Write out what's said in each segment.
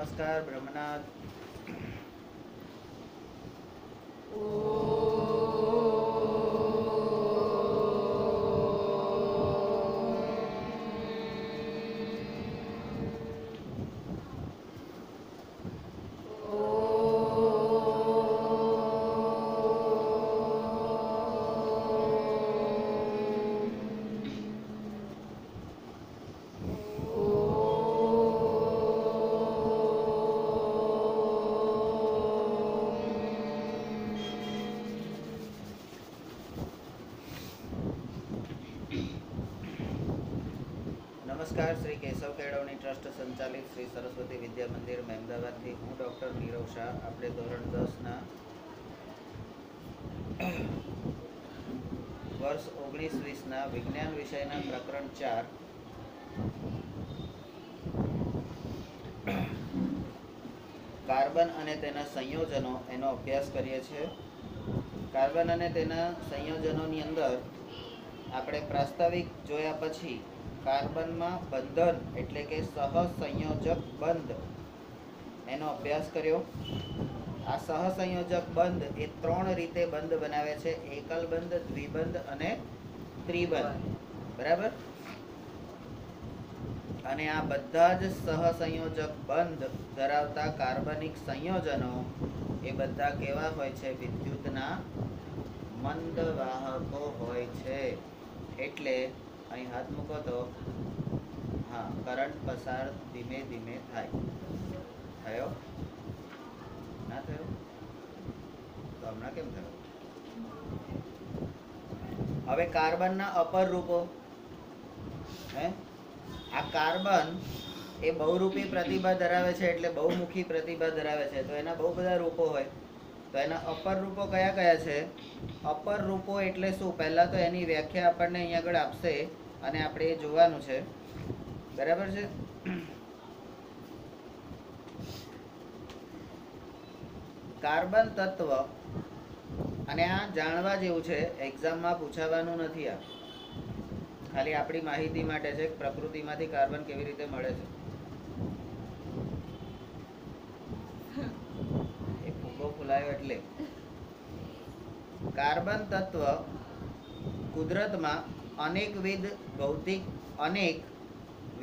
नमस्कार ब्रह्मनाथ। नमस्कार। श्री केशव केळवणी ट्रस्ट संचालित श्री सरस्वती विद्या मंदिर महेमदाबाद थी हूँ डॉक्टर नीरव शाह। આપણે ધોરણ 10 ના વર્ષ 19-20 ના વિજ્ઞાન વિષયના પ્રકરણ 4 કાર્બન અને તેના સંયોજનો એનો અભ્યાસ કરીએ છીએ। કાર્બન અને તેના સંયોજનોની અંદર આપણે પ્રાસ્તાવિક જોયા પછી કાર્બનમાં બંધન એટલે કે સહસંયોજક બંધ એનો અભ્યાસ કર્યો। આ સહસંયોજક બંધ એ ત્રણ રીતે બંધ બનાવે છે, એકલ બંધ, દ્વિબંધ અને ત્રિબંધ, બરાબર। અને આ બધા જ સહસંયોજક બંધ ધરાવતા કાર્બનિક સંયોજનો એ બધા કેવા હોય છે? વિદ્યુતના મંદ વાહકો હોય છે। એટલે અહીં હાથ મૂકો તો હા, કરંટ પસાર ધીમે ધીમે થાય। થયો? ના થયો? તો હમણાં કેમ થયો? હવે કાર્બનના અપર રૂપો, હે, આ કાર્બન એ બહુરૂપી પ્રતિભા ધરાવે છે, એટલે બહુમુખી પ્રતિભા ધરાવે છે, તો એના બહુ બધા રૂપો હોય। તો એના અપર રૂપો કયા કયા છે? અપર રૂપો એટલે શું? પહેલા તો એની વ્યાખ્યા આપણને અહીંયા આગળ આપશે અને આપણે એ જોવાનું છે, બરાબર છે? કાર્બન તત્વ, અને આ જાણવા જેવું છે, એક્ઝામમાં પૂછાવાનું નથી, આ ખાલી આપણી માહિતી માટે છે, પ્રકૃતિમાંથી કાર્બન કેવી રીતે મળે છે। એ ફૂગો ફૂલાયો એટલે કાર્બન તત્વ કુદરતમાં અનેક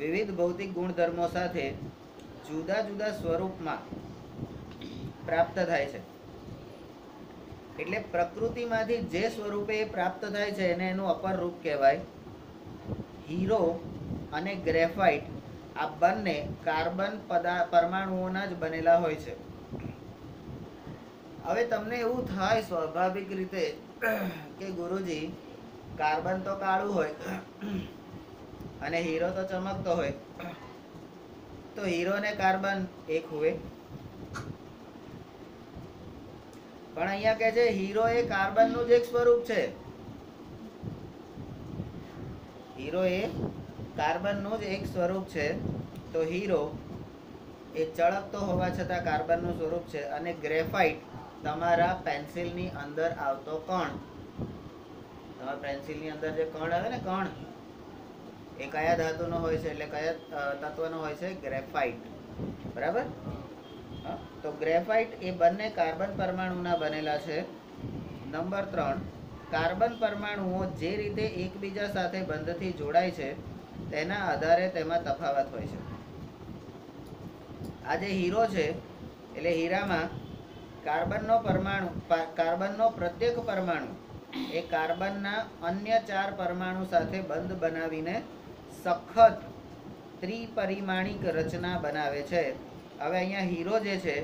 વિવિધ ભૌતિક ગુણધર્મો સાથે જુદા જુદા સ્વરૂપમાં પ્રાપ્ત થાય છે। એટલે પ્રકૃતિમાંથી જે સ્વરૂપે એ પ્રાપ્ત થાય છે એને એનું અપર રૂપ કહેવાય। હીરો અને ગ્રેફાઇટ આ બંને કાર્બન પરમાણુઓના જ બનેલા હોય છે। હવે તમને એવું થાય સ્વાભાવિક રીતે કે ગુરુજી કાર્બન તો કાળું હોય અને હીરો તો ચમકતો હોય, તો હીરો ને કાર્બન એક હોય? પણ અહીંયા કહે છે હીરો એ કાર્બન નું જ એક સ્વરૂપ છે। હીરો એ કાર્બન નું જ એક સ્વરૂપ છે। તો હીરો એ ચળકતો હોવા છતાં કાર્બન નું સ્વરૂપ છે, અને ગ્રેફાઇટ તમારા પેન્સિલ ની અંદર આવતો કણ, તમારા પેન્સિલ ની અંદર જે કણ આવે ને, કણ એ કયા ધાતુનો હોય છે, એટલે કયા તત્વનો હોય છે? ગ્રેફાઇટ, બરાબર? તો ગ્રેફાઇટ એ બંને કાર્બન પરમાણુના બનેલા છે। નંબર 3, કાર્બન પરમાણુઓ જે રીતે એકબીજા સાથે બંધથી જોડાય છે તેના આધારે તેમાં તફાવત હોય છે। આ જે હીરો છે, એટલે હીરામાં કાર્બનનો પ્રત્યેક પરમાણુ એ કાર્બનના અન્ય 4 પરમાણુ સાથે બંધ બનાવીને સખત ત્રિપરિમાણિક રચના બનાવે છે। હવે અહીંયા હીરો જે છે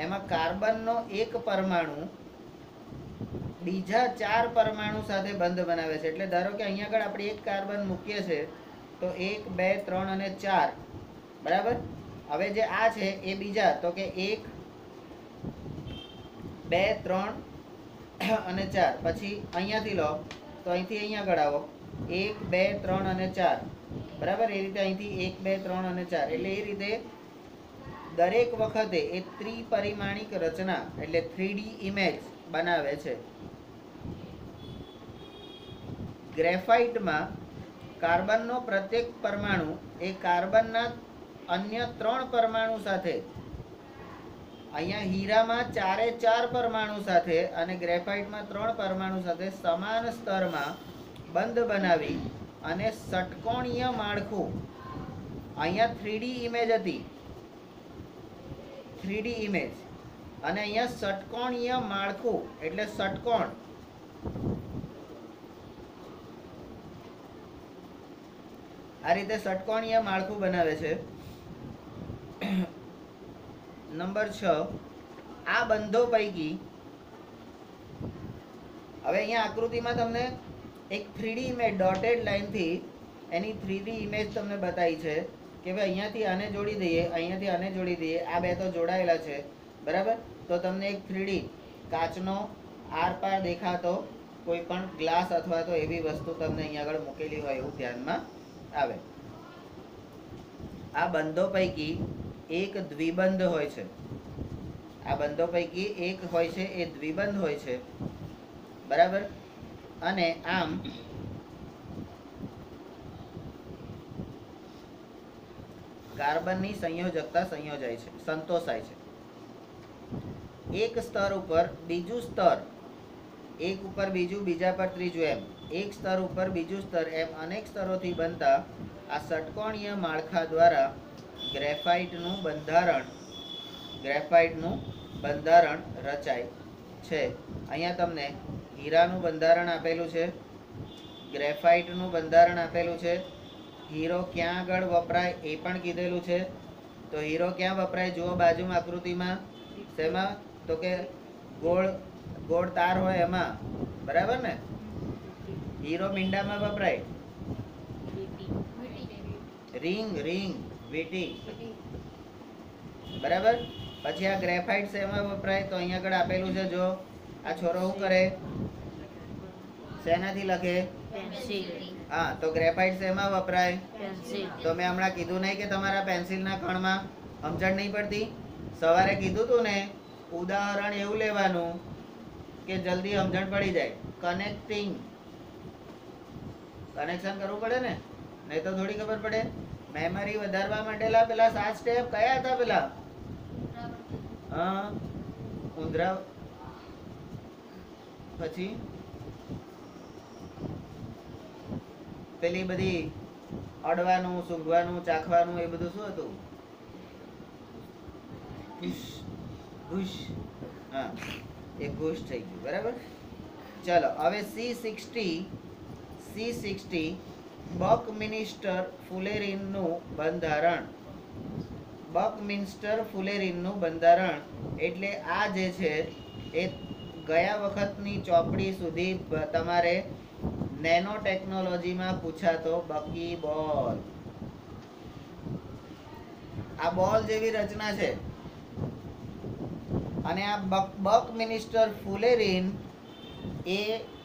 એમાં કાર્બનનો એક પરમાણુ બીજા 4 પરમાણુ સાથે બંધ બનાવે છે। એટલે ધારો કે અહીંયા આગળ આપણે એક કાર્બન મૂકીએ છીએ તો 1, 2, 3 અને 4, બરાબર? હવે જે આ છે એ બીજા, તો કે 1, 2, 3 અને 4, પછી અહીંયાથી લો તો અહીંથી અહીંયા આગળ આવો, 1, 2, 3 અને 4, બરાબર? એ રીતે અહીંથી 1, 2, 3 અને 4, એટલે એ રીતે દરેક વખતે એ ત્રિપરિમાણિક રચના એટલે 3D ઇમેજ બનાવે છે। ગ્રેફાઇટમાં કાર્બનનો પ્રત્યેક પરમાણુ એ કાર્બનના અન્ય 3 પરમાણુ સાથે અહીંયા હીરામાં 4 પરમાણુ સાથે અને ગ્રેફાઇટમાં 3 પરમાણુ સાથે સમાન સ્તરમાં બંધ બનાવી અને ષટકોણીય માળખું, અહીંયા 3D ઇમેજ હતી, 3D ઇમેજ, અને અહીંયા ષટકોણીય માળખું એટલે ષટકોણ, આ રીતે ષટકોણીય માળખું બનાવે છે. નંબર 6, આ બંધો પૈકી, હવે અહીંયા આકૃતિમાં તમને એક 3D ઇમેજ ડોટેડ લાઈનથી એની 3D ઇમેજ તમને બતાવી છે કે ભાઈ અહીંયાથી આને જોડી દઈએ, અહીંયાથી આને જોડી દઈએ, આ બે તો જોડાયેલા છે, બરાબર. તો તમને એક 3D કાચનો આર પાર દેખાતો કોઈ પણ ગ્લાસ અથવા તો એવી વસ્તુ તમને અહીંયા આગળ મૂકેલી હોય એવું ધ્યાનમાં આવે. આ બંધો પૈકી એક દ્વિબંધ હોય છે, આ બંધો પૈકી એક હોય છે એ દ્વિબંધ હોય છે, બરાબર. અને આમ કાર્બનની સંયોજકતા સંતોષાય છે. એક સ્તર ઉપર બીજું સ્તર, એક ઉપર બીજું, બીજા પર ત્રીજું, એમ એક સ્તર ઉપર બીજું સ્તર, એમ અનેક સ્તરોથી બનતા આ ષટકોણીય માળખા દ્વારા ગ્રેફાઇટનું બંધારણ રચાય છે. અહીંયા તમને હીરાનું બંધારણ આપેલું છે, ગ્રેફાઇટનું બંધારણ આપેલું છે, હીરો ક્યાં આગળ વપરાય એ પણ કીધેલું છે. તો હીરો ક્યાં વપરાય જુઓ બાજુમાં આકૃતિમાં, શેમાં? તો કે ગોળ તાર હોય એમાં, બરાબર ને. હીરો મીંડામાં વપરાય, રિંગ વીટી, બરાબર. પછી આ ગ્રેફાઇટ શેમાં વપરાય? તો અહીંયા આગળ આપેલું છે, જો આ છોરો શું કરે, શેનાથી લખે? હા, તો ગ્રેફાઇટ શેમાં વપરાય? તો મેં હમણાં કીધું નહીં કે તમારા પેન્સિલના કણમાં સમજણ નહીં પડતી? સવારે કીધું તું ને, ઉદાહરણ એવું લેવાનું કે જલ્દી સમજણ પડી જાય. કનેક્શન કરવું પડે ને, નહીં તો થોડી ખબર પડે. મેમરી વધારવા માટેલા પેલા 7 સ્ટેપ કયા હતા પેલા? હા, ઉંદરા, પછી પેલી બધી અડવાનું, સૂંઘવાનું, ચાખવાનું, એ બધું શું હતું? ઘુશ. હા, એ ઘુશ થઈ ગયું, બરાબર. ચલો હવે C60 બકમિન્સ્ટર ફુલેરીનનું બંધારણ એટલે આ જે છે એ ગયા વખતની ચોપડી સુધી તમારે નેનો ટેકનોલોજીમાં પૂછાતો બકી બોલ. આ બોલ જેવી રચના છે અને આ બકમિન્સ્ટર ફુલેરીન એ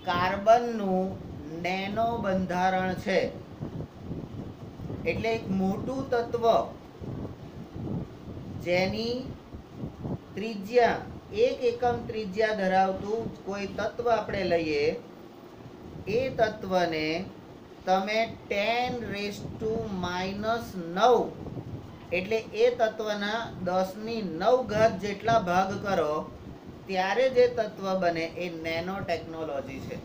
કાર્બનનું નેનો બંધારણ છે. એટલે એક મોટું તત્વ જેની ત્રિજ્યા 1 એકમ ત્રિજ્યા ધરાવતું કોઈ તત્વ આપણે લઈએ, એ તત્વને તમે 10⁻⁹ એટલે એ તત્વના 10⁹ જેટલા ભાગ કરો ત્યારે જે તત્વ બને એ નેનો ટેકનોલોજી છે.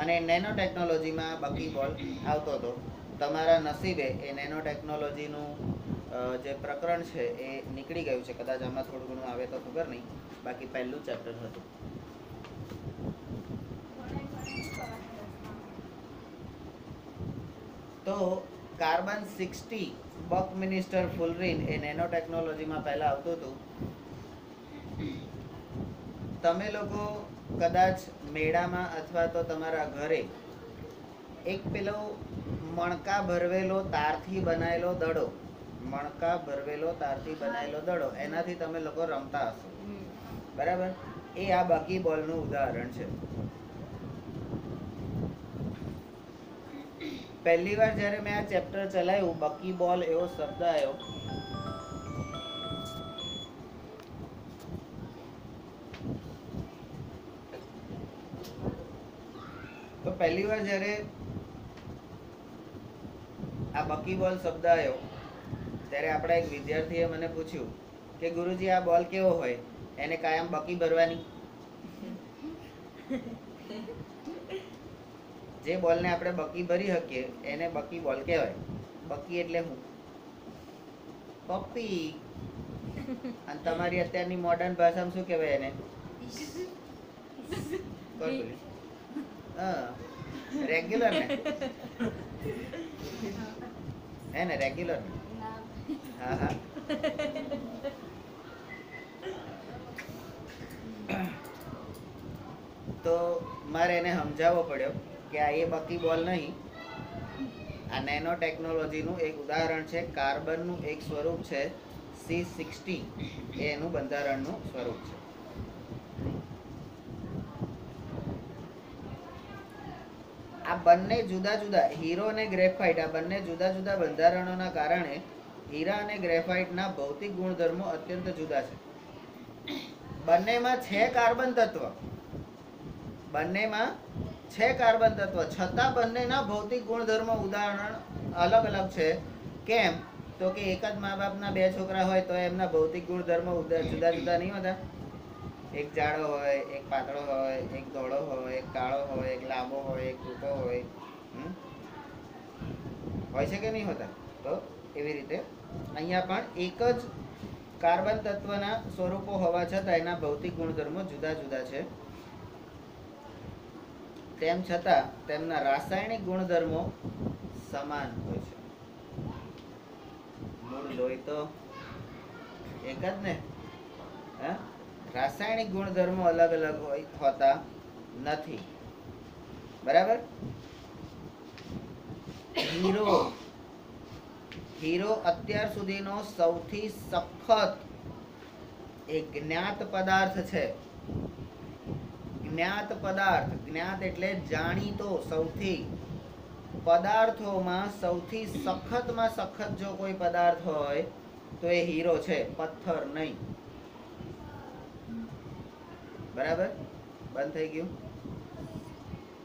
અને નેનો ટેકનોલોજીમાં બકી બોલ આવતો હતો. તમારા નસીબે એ નેનો ટેકનોલોજીનું જે પ્રકરણ છે એ નીકળી ગયું છે. કદાચ આમાં થોડું ઘણું આવે તો ખબર નહીં, બાકી પહેલું ચેપ્ટર હતું. તો કાર્બન 60 બકમિન્સ્ટર ફુલેરીન એ નેનો ટેકનોલોજીમાં પહેલા આવતું હતું. તમે લોકો કદાચ મેળામાં અથવા તો તમારા ઘરે એક પેલો મણકા ભરવેલો તારથી બનાવેલો દડો, એનાથી તમે લોકો રમતા હશો, બરાબર. એ આ બકી બોલનું ઉદાહરણ છે. પહેલી વાર જ્યારે મેં આ ચેપ્ટર ચલાવ્યું, બકી બોલ એવો શબ્દ આવ્યો, તો પહેલી વાર જ્યારે આ બકી બોલ શબ્દ આવ્યો ત્યારે આપણા એક વિદ્યાર્થીએ મને પૂછ્યું કે ગુરુજી આ બોલ કેવો હોય, એને કાયમ બકી ભરવાની. જે બોલને આપણે બકી ભરી શકીએ એને બકી બોલ કહેવાય. બકી એટલે હું પપ્પી. અને તમારી અત્યારની મોડર્ન ભાષામાં શું કહેવાય એને? રેગ્યુલર ને હે ને રેગ્યુલર ને. હા હા તો મારે એને સમજાવવો પડ્યો કે આ એ બકી બોલ નહીં, આ નેનો ટેકનોલોજીનું એક ઉદાહરણ છે. કાર્બનનું એક સ્વરૂપ છે C60, એ એનું બંધારણનું સ્વરૂપ છે. આ બંને જુદા જુદા હીરો અને ગ્રેફાઇટ, આ બંને જુદા જુદા બંધારણોના કારણે હીરા અને ગ્રેફાઇટના ભૌતિક ગુણધર્મો અત્યંત જુદા છે. બંનેમાં છે કાર્બન તત્વ, બંનેમાં છે કાર્બન તત્વ, છતાં બંનેના ભૌતિક ગુણધર્મો ઉદાહરણ અલગ અલગ છે. કેમ? તો કે એક જ મા બાપના બે છોકરા હોય તો એમના ભૌતિક ગુણધર્મો જુદા જુદા નહીં હોતા. એક જાડો હોય, એક પાતળો હોય, એક ધોળો હોય, એક કાળો હોય, એક લાંબો હોય, એક ટૂંકો હોય. હોય છે કે નહીં હોતા? તો એવી રીતે અહીંયા પણ એક જ કાર્બન તત્વના સ્વરૂપો હોવા છતાં એના ભૌતિક ગુણધર્મો જુદા જુદા છે. તેમ છતાં તેમના રાસાયણિક ગુણધર્મો સમાન હોય છે. મૂળ લોહી તો એક જ ને. રાસાયણિક ગુણધર્મો અલગ અલગ હોતા નથી. બરાબર? હીરો અત્યાર સુધીનો સૌથી સખત એક જ્ઞાત પદાર્થ છે. જ્ઞાત પદાર્થ, જ્ઞાત એટલે જાણીતો, સૌથી પદાર્થોમાં સૌથી સખતમાં સખત જો કોઈ પદાર્થ હોય તો એ હીરો છે, પથ્થર નહીં. બરાબર? બંધ થઈ ગયું?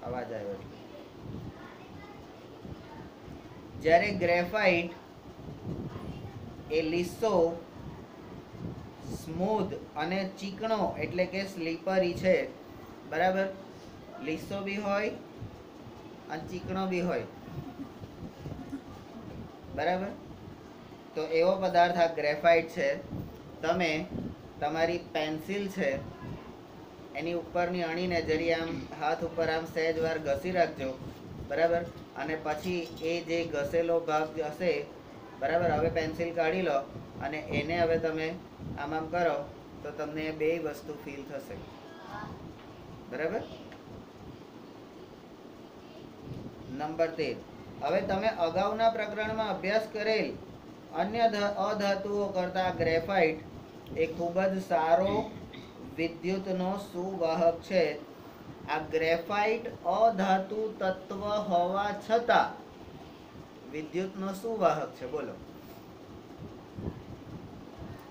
અવાજ આવ્યો. જ્યારે ગ્રેફાઇટ એ લીસો, સ્મૂધ અને ચીકણો એટલે કે સ્લીપરી છે. બરાબર? લીસો બી હોય અને ચીકણો બી હોય. બરાબર? તો એવો પદાર્થ આ ગ્રેફાઇટ છે. તમે તમારી પેન્સિલ છે એની ઉપરની અણીને જરી આમ હાથ ઉપર આમ સહેજ વાર ઘસી રાખજો. બરાબર? અને પછી એ જે ઘસેલો ભાગ હશે, બરાબર, હવે પેન્સિલ કાઢી લો અને એને હવે તમે આમ આમ કરો તો તમને બે વસ્તુ ફીલ થશે. બરાબર? નંબર 13. હવે તમે અગાઉના પ્રકરણમાં અભ્યાસ કરેલ અન્ય અધાતુઓ કરતા ગ્રેફાઇટ એ ખૂબ જ સારો વિદ્યુતનો સુવાહક છે. આ ગ્રેફાઇટ અધાતુ તત્વ હોવા છતાં વિદ્યુતનો સુવાહક છે. બોલો,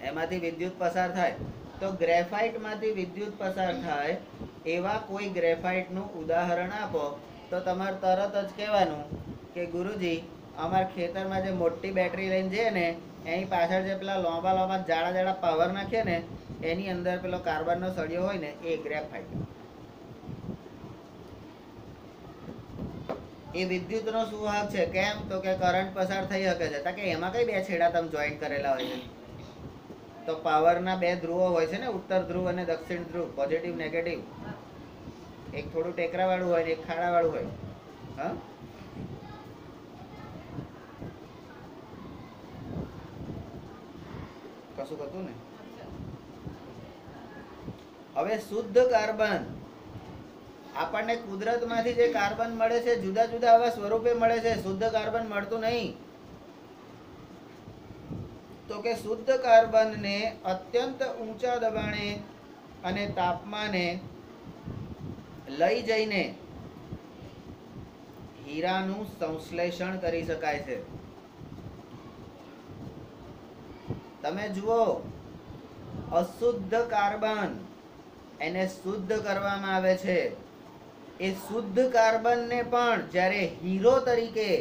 એમાંથી વિદ્યુત પસાર થાય તો ગ્રેફાઇટમાંથી વિદ્યુત પસાર થાય એવા કોઈ ગ્રેફાઇટનું ઉદાહરણ આપો તો તમારે તરત જ કહેવાનું કે ગુરુજી અમારા ખેતરમાં જે મોટી બેટરી લઈને જઈએ ને એની પાછળ જે પેલા લાંબા લાંબા જાડા જાડા પાવર નાખીએ ને એની અંદર પેલો કાર્બનનો સળિયો હોય ને એ ગ્રેફાઇટ. એ વિદ્યુતનો સુવાહક છે. કેમ? તો કે કરંટ પસાર થઈ શકે છે. કે એમાં કઈ બે છેડા તમે જોઈન્ટ કરેલા હોય છે? તો પાવરના બે ધ્રુવો હોય છે ને, ઉત્તર ધ્રુવ અને દક્ષિણ ધ્રુવ, પોઝિટિવ નેગેટિવ. એક થોડું ટેકરા વાળું હોય ને એક ખાડા વાળું હોય. હા, કશું હતું ને. હવે શુદ્ધ કાર્બન આપણને કુદરતમાંથી જે કાર્બન મળે છે જુદા જુદા આવા સ્વરૂપે મળે છે. શુદ્ધ કાર્બન મળતું નહીં. તો કે શુદ્ધ કાર્બનને અત્યંત ઊંચા દબાણે અને તાપમાને લઈ જઈને હીરાનું સંશ્લેષણ કરી શકાય છે. તમે જુઓ, અશુદ્ધ કાર્બન એને શુદ્ધ કરવામાં આવે છે. એ શુદ્ધ કાર્બનને પણ જ્યારે હીરો તરીકે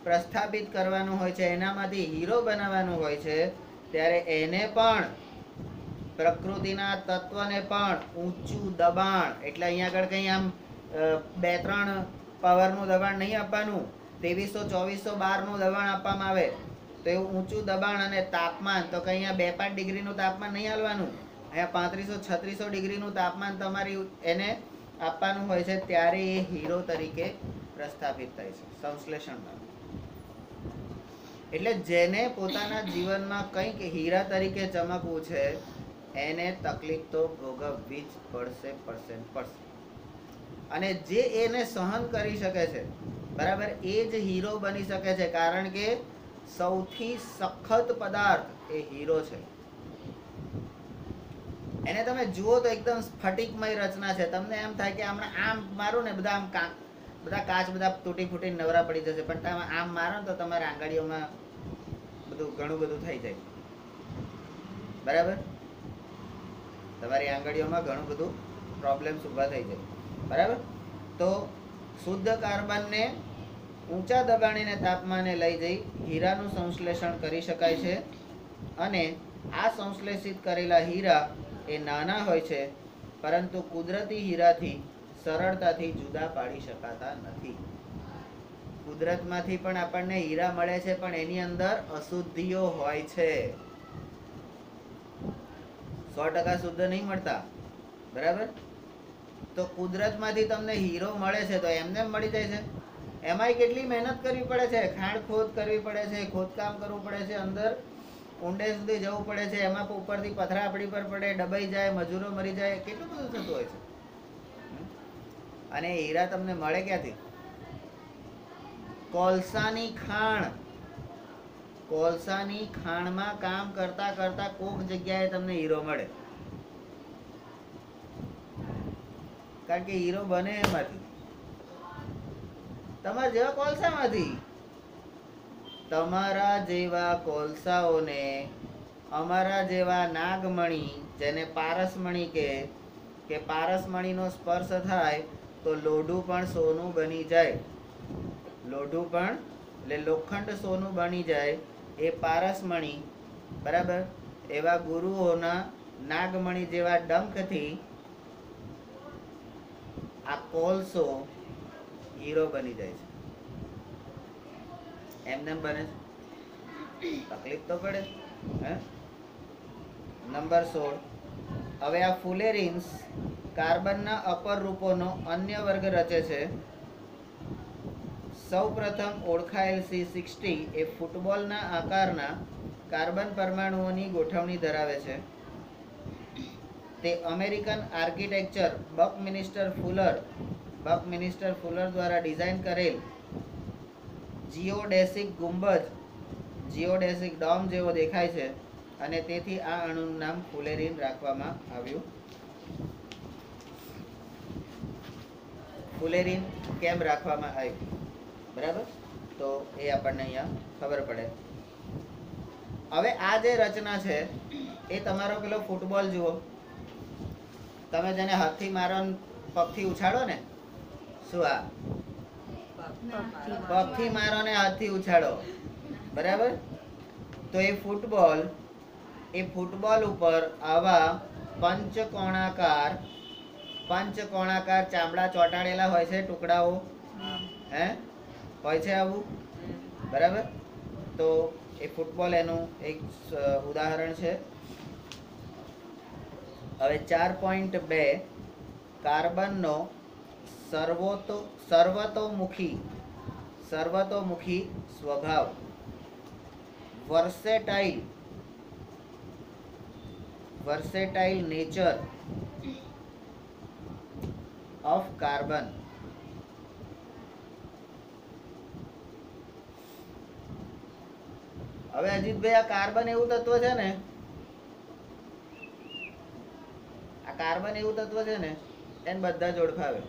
પ્રસ્થાપિત કરવાનું હોય છે, એનામાંથી હીરો બનાવવાનું હોય છે, ત્યારે એને પણ પ્રકૃતિના તત્વને પણ ઊંચું દબાણ, એટલે અહીંયા આગળ કંઈ આમ 2-3 પાવરનું દબાણ નહીં આપવાનું, 2300-2400 બારનું દબાણ આપવામાં આવે તો એવું ઊંચું દબાણ અને તાપમાન તો કંઈ અહીંયા 2-5 ડિગ્રીનું તાપમાન નહીં હાલવાનું, અહીંયા 3500-3600 ડિગ્રીનું તાપમાન તમારી એને આપવાનું હોય છે, ત્યારે એ હીરો તરીકે પ્રસ્થાપિત થાય છે સંશ્લેષણમાં. એટલે જેને પોતાના જીવનમાં કંઈક હીરા તરીકે ચમકવું છે એને તકલીફ તો ભોગવવી જ પડશે. અને જે એને સહન કરી શકે છે, બરાબર, એ જ હીરો બની શકે છે, કારણ કે સૌથી સખત પદાર્થ એ હીરો છે. એને તમે જુઓ તો એકદમ સ્ફટિકમય રચના છે, તમને એમ થાય કે હમણાં આમ મારું ને બધા કાચ બધા તૂટી ફૂટીને નવરા પડી જશે, પણ તમે આમ મારો ને તો તમારા આંગળીઓમાં ઘણું બધું થઈ જાય, બરાબર, તમારી આંગળીઓમાં ઘણું બધું પ્રોબ્લેમ્સ ઊભા થઈ જાય, બરાબર. તો શુદ્ધ કાર્બનને ઊંચા દબાણીને તાપમાને લઈ જઈ હીરાનું સંશ્લેષણ કરી શકાય છે, અને આ સંશ્લેષિત કરેલા હીરા એ નાના હોય છે, પરંતુ કુદરતી હીરાથી સરળતાથી જુદા પાડી શકાતા નથી. કુદરતમાંથી પણ આપણને હીરા મળે છે, પણ એની અંદર અશુદ્ધિઓ હોય છે, 100% શુદ્ધ નહીં મળતા, બરાબર. તો કુદરતમાંથી તમને હીરો મળે છે તો એમને મળી જાય છે, એમાંય કેટલી મહેનત કરવી પડે છે, ખાણ ખોદ કરવી પડે છે, ખોદકામ કરવું પડે છે, અંદર ઊંડે સુધી જવું પડે છે, એમાં ઉપરથી પથરા આપણી પર પડે, ડબાઈ જાય, મજૂરો મરી જાય, કેટલું બધું થતું હોય છે. અને હીરા તમને મળે ક્યાંથી? કોલસાની ખાણમાં કામ કરતા કરતા કોક જગ્યાએ તમને હીરો મળે, કારણ કે હીરો બને એમાંથી, તમારા જેવા કોલસામાંથી. તમારા જેવા કોલસાઓને અમારા જેવા નાગમણી, જેને પારસમણી કે પારસમણીનો સ્પર્શ થાય તો લોઢું પણ સોનું બની જાય, લોઢું પણ એટલે લોખંડ સોનું બની જાય, એ પારસમણી, બરાબર. એવા ગુરુઓના નાગમણી જેવા ડંખથી આ કોલસો હીરો બની જાય છે. એમને બને છે, તકલીફ તો પડે. નંબર 16. હવે આ ફુલેરિન્સ કાર્બનના અપર રૂપોનો અન્ય વર્ગ રચે છે. સૌપ્રથમ ઓળખાયેલ C60 એ ફૂટબોલના આકારના કાર્બન પરમાણુઓની ગોઠવણી ધરાવે છે. તે અમેરિકન આર્કિટેક્ચર બકમિનિસ્ટર ફુલર દ્વારા ડિઝાઇન કરેલ જીઓડેસિક ગુંબજ, જીઓડેસિક ડોમ જેવો દેખાય છે, અને તેથી આ અણુનું નામ ફુલેરિન રાખવામાં આવ્યું. ફુલેરિન કેમ રાખવામાં આવ્યું, બરાબર, તો એ આપણને અહીંયા ખબર પડે. હવે આ જે રચના છે એ તમારો પેલો ફૂટબોલ જુઓ, તમે જેને હાથથી મારો પગથી ઉછાળો ને, શું આ પગથી મારો ને હાથથી ઉછાળો, બરાબર. તો એ ફૂટબોલ ઉપર આવા પંચકોણાકાર ચામડા ચોંટાડેલા હોય છે, ટુકડાઓ હોય છે આવું, બરાબર. તો એ ફૂટબોલ એનું એક ઉદાહરણ છે. હવે 4.2 કાર્બનનો સર્વતોમુખી સ્વભાવ, વર્સેટાઇલ નેચર ઓફ કાર્બન. હવે અજીતભાઈ, આ કાર્બન એવું તત્વ છે ને, એને બધા જોડે ભાવે,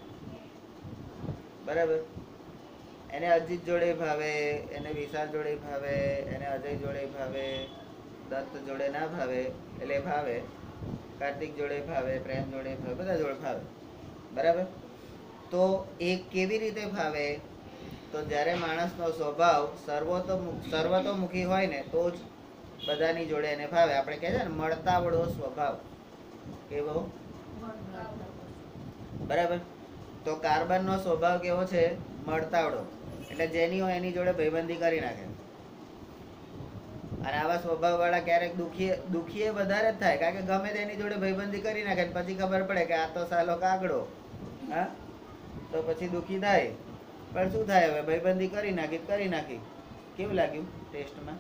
બરાબર. એને અજીત જોડે ભાવે, એને વિશાલ જોડે ભાવે, એને અજય જોડે ભાવે, દત્ત જોડે ના ભાવે એટલે ભાવે, કાર્તિક જોડે ભાવે, પ્રેમ જોડે ભાવે, બધા જોડે ભાવે, બરાબર. તો એ કેવી રીતે ભાવે? તો જ્યારે માણસનો સ્વભાવ સર્વતોમુખી હોય ને તો જ બધાની જોડે એને ફાવે. આપણે કહે છે ને મળતાવડો સ્વભાવ. કેવો? બરાબર. તો કાર્બનનો સ્વભાવ કેવો છે? મળતાવડો. એટલે જેની હોય એની જોડે ભાઈબંધી કરી નાખે. અને આવા સ્વભાવ વાળા ક્યારેક દુખીએ વધારે જ થાય, કારણ કે ગમે તેની જોડે ભાઈબંધી કરી નાખે પછી ખબર પડે કે આ તો સાલો કાગડો. હા, તો પછી દુખી થાય. પણ શું થાય, હવે ભાઈબંધી કરી નાખી. કેવું લાગ્યું ટેસ્ટમાં?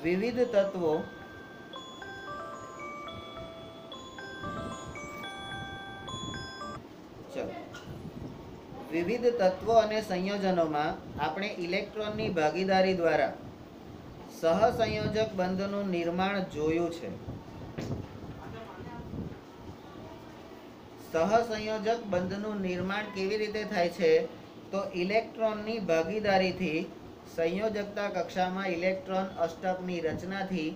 વિવિધ તત્વો વિવિધ તત્વો અને સંયોજનોમાં આપણે ઇલેક્ટ્રોનની ભાગીદારી દ્વારા સહસંયોજક બંધનું નિર્માણ જોયું છે. સહસંયોજક બંધનું નિર્માણ કેવી રીતે થાય છે? તો ઇલેક્ટ્રોનની ભાગીદારીથી સંયોજકતા કક્ષામાં ઇલેક્ટ્રોન અષ્ટકની રચનાથી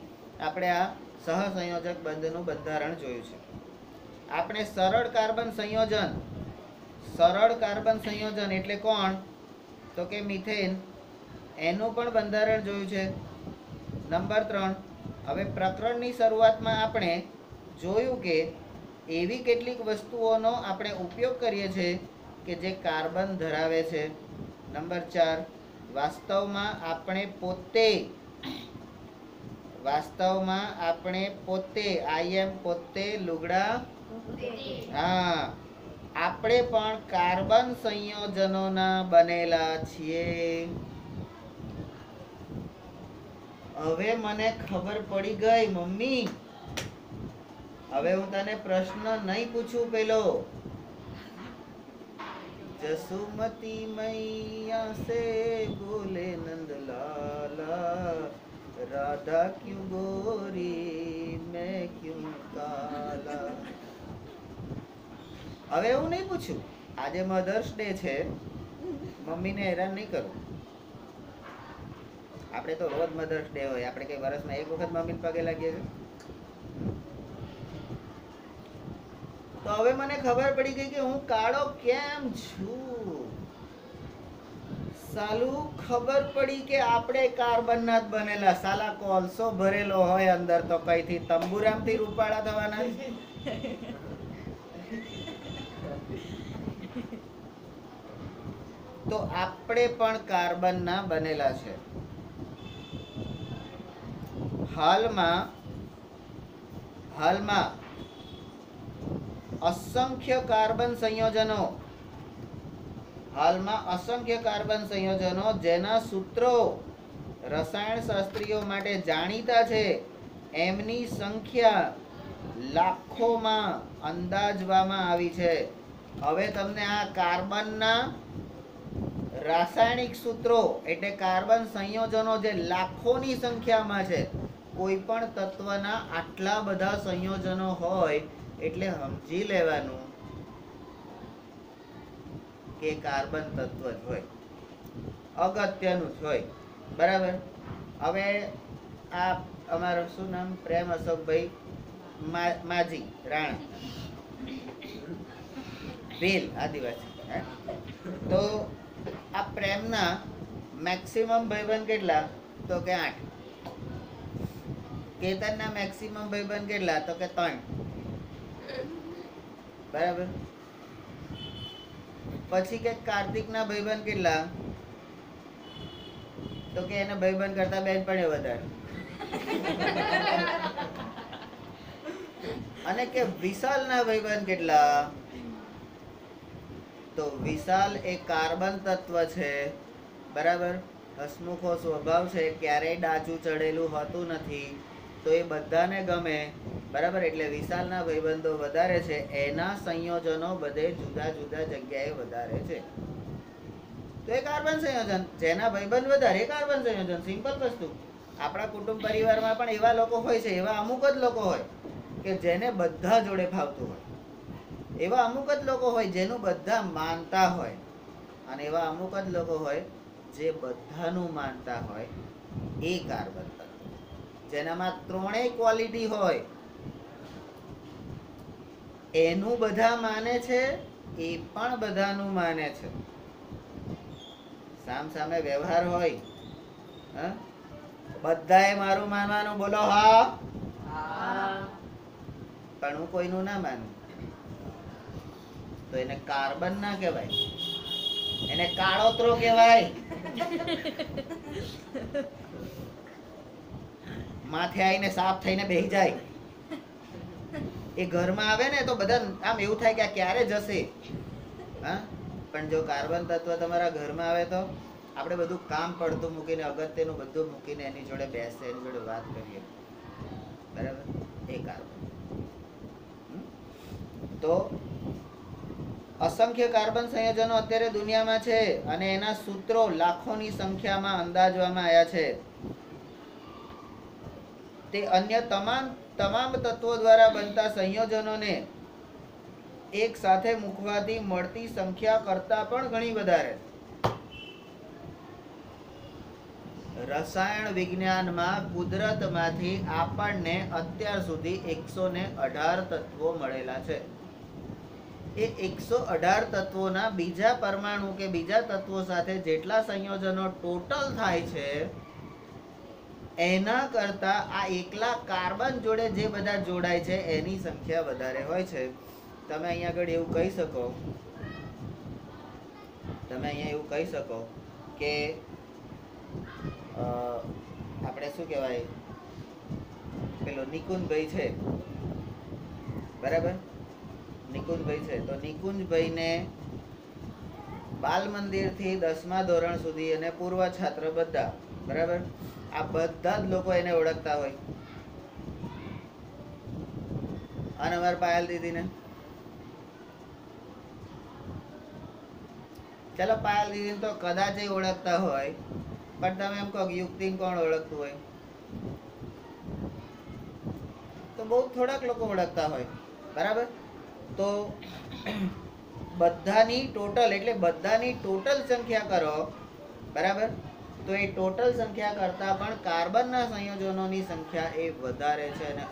આપણે આ સહસંયોજક બંધનું બંધારણ જોયું છે. આપણે સરળ કાર્બન સંયોજન એટલે કોણ? તો કે મિથેન. એનું પણ બંધારણ જોયું છે. નંબર 3, હવે પ્રકરણની શરૂઆતમાં આપણે જોયું કે એવી કેટલીક વસ્તુઓનો આપણે ઉપયોગ કરીએ છીએ કે જે કાર્બન ધરાવે છે. નંબર 4, વાસ્તવમાં આપણે પોતે લુગડા, હા, આપણે પણ કાર્બન સંયોજનોના બનેલા છીએ. હવે મને ખબર પડી ગઈ મમ્મી. હવે હું તને પ્રશ્ન નહીં પૂછું. પેલો જસુમતી મૈયા સે બોલે નંદલાલા, રાધા ક્યું ગોરી મેં ક્યું કાલા. હવે હું નહીં પૂછું. આજે મધર્સ ડે છે, મમ્મીને હેરાન નહીં કરું. આપણે તો રોજ મધર્સ ડે હોય. આપણે કઈ વર્ષમાં એક વખત મમ્મીને પગે લાગીએ છીએ. તો હવે મને ખબર પડી ગઈ કે હું કાળો કેમ છું. સાલું ખબર પડી કે આપણે કાર્બનના જ બનેલા. સાલા કોલસો ભરેલો હોય અંદર તો કઈથી તંબુરામથી રૂપાળા થવાના. તો આપણે પણ કાર્બનના બનેલા છે. હાલમાં અસંખ્ય કાર્બન સંયોજનો જેના સૂત્રો રસાયણશાસ્ત્રીઓ માટે જાણીતા છે, એમની સંખ્યા લાખોમાં અંદાજવામાં આવી છે. હવે તમને આ કાર્બનના રાસાયણિક સૂત્રો એટલે કાર્બન સંયોજનો જે લાખોની સંખ્યામાં છે, કોઈ પણ તત્વના આટલા બધા સંયોજનો હોય એટલે સમજી લેવાનું કે કાર્બન તત્વ જ હોય, અગત્યનું જ હોય. બરાબર. હવે આ અમારું શું નામ? પ્રેમ અશોકભાઈ માજી રાણા, ભીલ આદિવાસી. તો આ પ્રેમના મેક્સિમમ ભાઈબંધ કેટલા? તો કે 8. કેતનના મેક્સિમમ ભાઈબંધ કેટલા? તો કે 3. બરાબર. પછી કે કાર્તિકના ભાઈબંધ કેટલા? તો કે એના ભાઈબંધ કરતા બેનપણીઓ વધારે. અને કે વિશાલના ભાઈબંધ કેટલા? તો વિશાલ એ કાર્બન તત્વ છે. બરાબર. હસમુખો સ્વભાવ છે, ક્યારેય ડાચું ચડેલું હોતું નથી, તો એ બધાને ગમે. બરાબર. એટલે વિશાલના ભાઈબંધો વધારે છે. એના સંયોજનો બધે જુદા જુદા જગ્યાએ વધારે છે. તો એ કાર્બન સંયોજન. જેના ભાઈબંધ વધારે એ કાર્બન સંયોજન. સિમ્પલ વસ્તુ. આપણા કુટુંબ પરિવારમાં પણ એવા લોકો હોય છે, એવા અમુક જ લોકો હોય કે જેને બધા જોડે ફાવતું હોય. એવા અમુક જ લોકો હોય જેનું બધા માનતા હોય, અને એવા અમુક જ લોકો હોય જે બધાનું માનતા હોય. એ કાર્બન તત્વ જેનામાં ત્રણેય ક્વોલિટી હોય, એનું બધા માને છે, એ પણ બધાનું માને છે. સામ સામે વ્યવહાર હોય હા, બધાએ મારું માનવાનું, બોલો હા. પણ હું કોઈનું ના માનું તો એને કાર્બન ના કહેવાય, એને કાળોતરો કહેવાય. માથે આવીને સાફ થઈને બેસી જાય, એ ઘરમાં આવે ને તો બધા આમ એવું થાય કે આ ક્યારે જશે. હા, પણ જો કાર્બન તત્વ તમારા ઘરમાં આવે તો આપણે બધું કામ પડતું મૂકીને, અગત્યનું બધું મૂકીને એની જોડે બેસે, એની જોડે વાત કરીએ, બરાબર. એ કાર્બન. તો અસંખ્ય કાર્બન સંયોજનો અત્યારે દુનિયામાં છે અને એના સૂત્રો લાખોની સંખ્યામાં અંદાજવામાં આવ્યા છે. તે અન્ય તમામ તત્વો દ્વારા બનતા સંયોજનોને એક સાથે મૂકવાથી મળતી સંખ્યા કરતા પણ ઘણી વધારે. રસાયણ વિજ્ઞાનમાં કુદરતમાંથી આપણને અત્યાર સુધી 118 તત્વો મળેલા છે. એ 118 તત્વોના બીજા પરમાણુ કે બીજા તત્વો સાથે જેટલા સંયોજનો ટોટલ થાય છે એના કરતા આ એકલા કાર્બન જોડે જે બધા જોડાય છે એની સંખ્યા વધારે હોય છે. તમે અહીંયા આગળ એવું કહી શકો, કે આપણે શું કહેવાય, પેલો નિકુંજભાઈ છે, બરાબર. નિકુંજભાઈ છે તો નિકુંજભાઈને બાલ મંદિર થી 10મા ધોરણ સુધી અને પૂર્વ છાત્ર બધા, બરાબર, આ બધા જ લોકો એને ઓળખતા હોય. અને અમારા પાયલ દીદીને, ચાલો પાયલ દીદીને તો કદાચ ઓળખતા હોય, પણ તમે એમ કહો યુક્તિને કોણ ઓળખતું હોય, તો બહુ થોડાક લોકો ઓળખતા હોય, બરાબર. તો બધાની ટોટલ સંખ્યા કરો, બરાબર, તો એ ટોટલ સંખ્યા કરતા પણ કાર્બનના સંયોજનોની સંખ્યા એ વધારે છે અને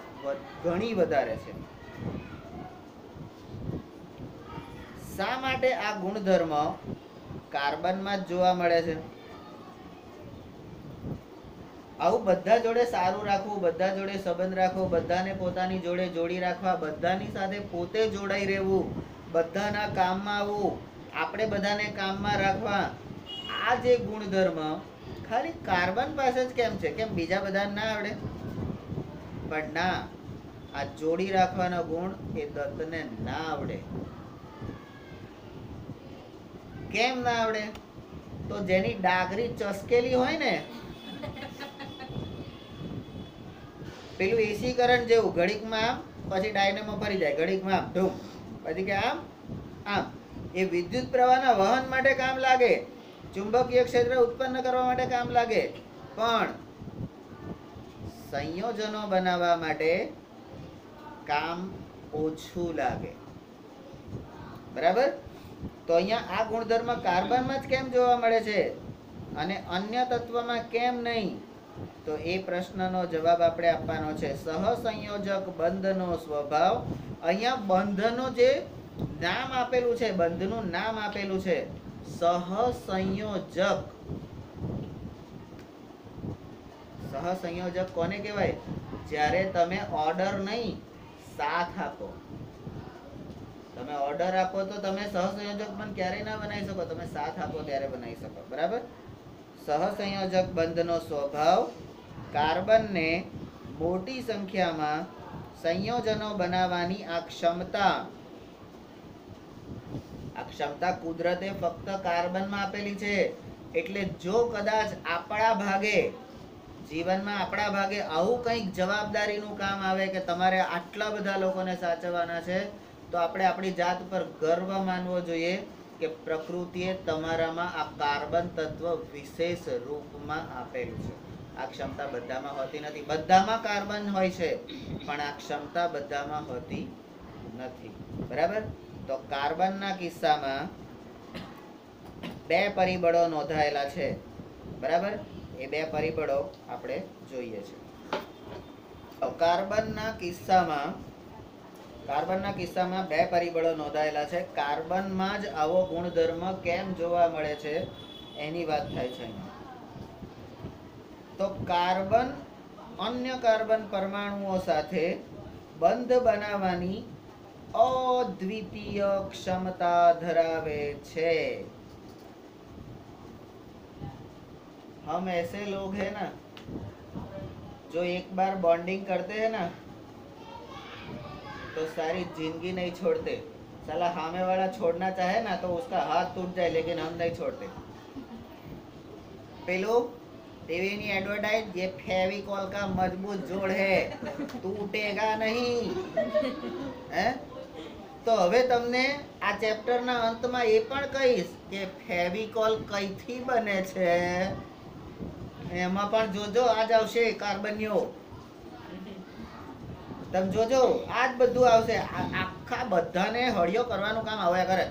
ઘણી વધારે છે. શા માટે આ ગુણધર્મ કાર્બનમાં જ જોવા મળે છે? આવું બધા જોડે સારું રાખવું, બધા જોડે સંબંધ રાખવો, બધાને પોતાની જોડે જોડી રાખવા, બધાની સાથે પોતે જોડાઈ રહેવું, બધાના કામમાં આવવું, આપણે બધાને કામમાં રાખવા, આ જે ગુણધર્મ ખાલી કાર્બન પાસે જ કેમ છે? કેમ બીજા બધા ના આવડે? પણ ના, આ જોડી રાખવાનો ગુણ એ દત્તને ના આવડે. કેમ ના આવડે? તો જેની ડાગરી ચસકેલી હોય ને, પેલું એસી કરંટ જેવું, ઘડીકમાં આમ, પછી ડાયનેમો ફરી જાય, ઘડીકમાં આમ ધૂમ, પછી કે આમ આમ. એ વિદ્યુત પ્રવાહના વહન માટે કામ લાગે, ચુંબકીય ક્ષેત્ર ઉત્પન્ન કરવા માટે કામ લાગે, પણ સંયોજનો બનાવવા માટે કામ ઓછું લાગે, બરાબર. તો અહીંયા આ ગુણધર્મ કાર્બનમાં જ કેમ જોવા મળે છે અને અન્ય તત્વમાં કેમ નહીં? તો એ પ્રશ્નનો જવાબ આપણે આપવાનો છે. સહસંયોજક બંધનો સ્વભાવ, અહીંયા બંધનો જે નામ આપેલું છે, બંધનું નામ આપેલું છે સહસંયોજક. સહસંયોજક કોને કહેવાય? જ્યારે તમે ઓર્ડર નહીં, સાથ આપો. તમે ઓર્ડર આપો તો તમે સહસંયોજક પણ ક્યારેય ના બનાવી શકો, તમે સાથ આપો ત્યારે બનાવી શકો, બરાબર. સહસંયોજક બંધનો સ્વભાવ કાર્બનને મોટી સંખ્યામાં સંયોજનો બનાવવાની આ ક્ષમતા કુદરતે ફક્ત કાર્બનમાં આપેલી છે. એટલે જો કદાચ જીવનમાં આપણા ભાગે આવું કંઈક જવાબદારીનું કામ આવે કે તમારે આટલા બધા લોકોને સાચવવાના છે, તો આપણે આપણી જાત પર ગર્વ માનવો જોઈએ કે પ્રકૃતિએ તમારામાં આ કાર્બન તત્વ વિશેષ રૂપમાં આપેલું છે. આ ક્ષમતા બધામાં હોતી નથી. બધામાં કાર્બન હોય છે, પણ આ ક્ષમતા બધામાં હોતી નથી, બરાબર. તો કાર્બનના કિસ્સામાં 2 પરિબળો નોંધાયેલા છે, બરાબર. એ 2 પરિબળો આપણે જોઈએ છે. કાર્બનના કિસ્સામાં 2 પરિબળો નોંધાયેલા છે. કાર્બનમાં જ આવો ગુણધર્મ કેમ જોવા મળે છે એની વાત થાય છે. તો કાર્બન અન્ય કાર્બન પરમાણુઓ સાથે બંધ બનાવવાની અદ્વિતીય क्षमता धरावे छे। हम ऐसे लोग हैं ना जो एक बार बॉन्डिंग करते हैं ना तो सारी जिंदगी नहीं छोड़ते। साला सामने वाला छोड़ना चाहे ना तो उसका हाथ टूट जाए लेकिन हम नहीं छोड़ते। पेलो टीवी ની एडवर्टाइज, ये फेविकॉल का मजबूत जोड़ है, टूटेगा नहीं है। तो હવે તમને આ ચેપ્ટરના અંતમાં એ પણ કહીશ કે ફેવિકોલ કઈથી બને છે, એમાં પણ જોજો આજ આવશે કાર્બનિયો, તમે જોજો આજ બધું આવશે, આખા બધાને હળિયો કરવાનું કામ આવ્યા કરે,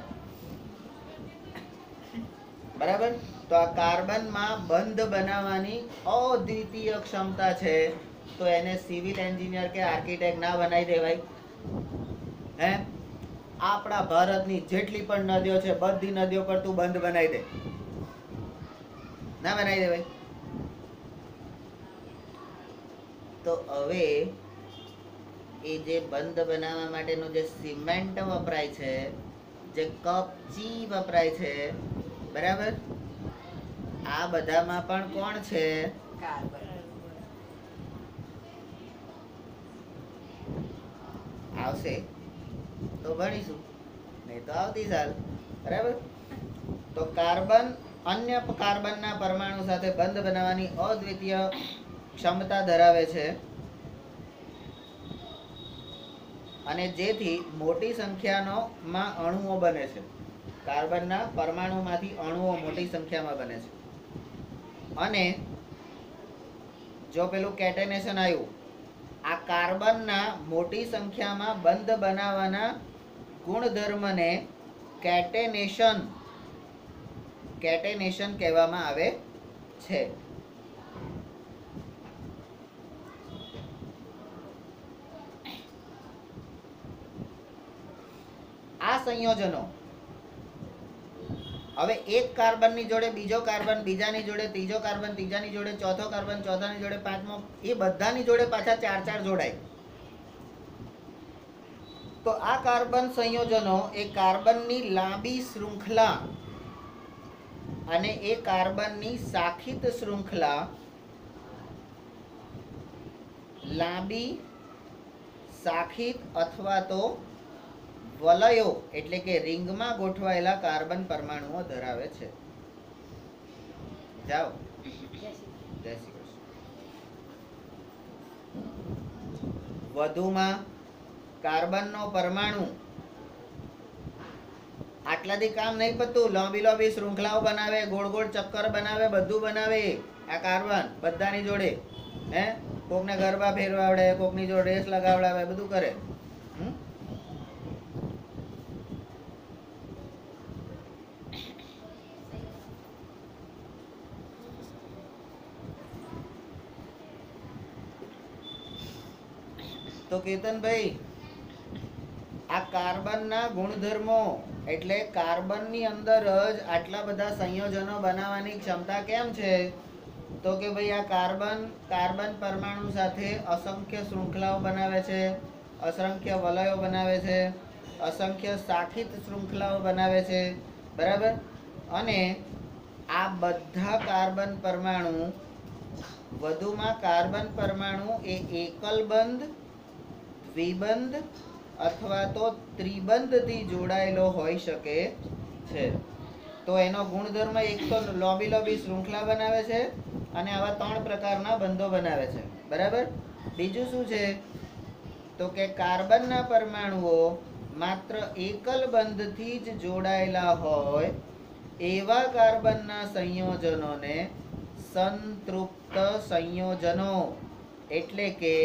બરાબર। તો આ કાર્બનમાં બંધ બનાવવાની અદ્વિતીય ક્ષમતા છે, તો એને સિવિલ એન્જિનિયર કે આર્કિટેક્ટ ના બનાવી દેવાય હે। આપણા ભારતની જેટલી પણ નદીઓ છે બધી નદીઓ પર તું બંધ બનાવી દે, ના બનાવી દે ભાઈ। તો હવે એ જે બંધ બનાવવા માટેનો જે સિમેન્ટ વપરાય છે, જે કપચી વપરાય છે, બરાબર, આ બધામાં પણ કોણ છે? કાર્બન। આવશે તો ભણીશું, નહીં તો આવતી સાલ, બરાબર। તો કાર્બન અન્ય કાર્બનના પરમાણુ સાથે બંધ બનાવવાની અદ્વિતીય ક્ષમતા ધરાવે છે અને જેથી મોટી સંખ્યામાં અણુઓ બને છે। કાર્બનના પરમાણુમાંથી અણુઓ મોટી સંખ્યામાં બને છે અને જો પેલું કેટેનેશન આવ્યું, આ કાર્બનના મોટી સંખ્યામાં બંધ બનાવવાના ગુણધર્મને કેટેનેશન કહેવામાં આવે છે। આ સંયોજનો હવે એક કાર્બનની જોડે બીજો કાર્બન, બીજાની જોડે ત્રીજો કાર્બન, ત્રીજાની જોડે ચોથો કાર્બન, ચોથાની જોડે પાંચમો, એ બધાની જોડે પાછા ચાર ચાર જોડાય। તો આ કાર્બન સંયોજનો એ કાર્બનની લાંબી શૃંખલા અને એ કાર્બનની શાખિત શૃંખલા, લાંબી શાખિત અથવા તો વલયો એટલે કે રિંગમાં ગોઠવાયેલા કાર્બન પરમાણુઓ ધરાવે છે। જાઓ, જય શ્રી કૃષ્ણ। વધુમાં કાર્બનનો પરમાણુ આટલાથી કામ નહીં પતું, લાંબી લાંબી શૃંખલાઓ બનાવે, ગોળ ગોળ ચક્કર બનાવે, બધું બનાવે આ કાર્બન બધાની જોડે, હે, કોકને ગરબા ફેરવાવડે, કોકની જોડે રેસ લગાવડાવે, બધું કરે। તો કેતનભાઈ, આ કાર્બનના ગુણધર્મો એટલે કાર્બનની અંદર જ આટલા બધા સંયોજનો બનાવવાની ક્ષમતા કેમ છે? તો કે ભાઈ આ કાર્બન પરમાણુ સાથે અસંખ્ય શૃંખલાઓ બનાવે છે, અસંખ્ય વલયો બનાવે છે, અસંખ્ય શાખિત શૃંખલાઓ બનાવે છે, બરાબર। અને આ બધા કાર્બન પરમાણુ, વધુમાં કાર્બન પરમાણુ એ એકલ બંધ, દ્વિબંધ અથવા તો ત્રિબંધથી જોડાયેલો હોઈ શકે છે। તો એનો ગુણધર્મ એક તો લાંબી લાંબી શૃંખલા બનાવે છે અને આવા ત્રણ પ્રકારના બંધો બનાવે છે, બરાબર। બીજું શું છે? તો કે કાર્બનના પરમાણુઓ માત્ર એકલ બંધથી જ જોડાયેલા હોય એવા કાર્બનના સંયોજનોને સંતૃપ્ત સંયોજનો એટલે કે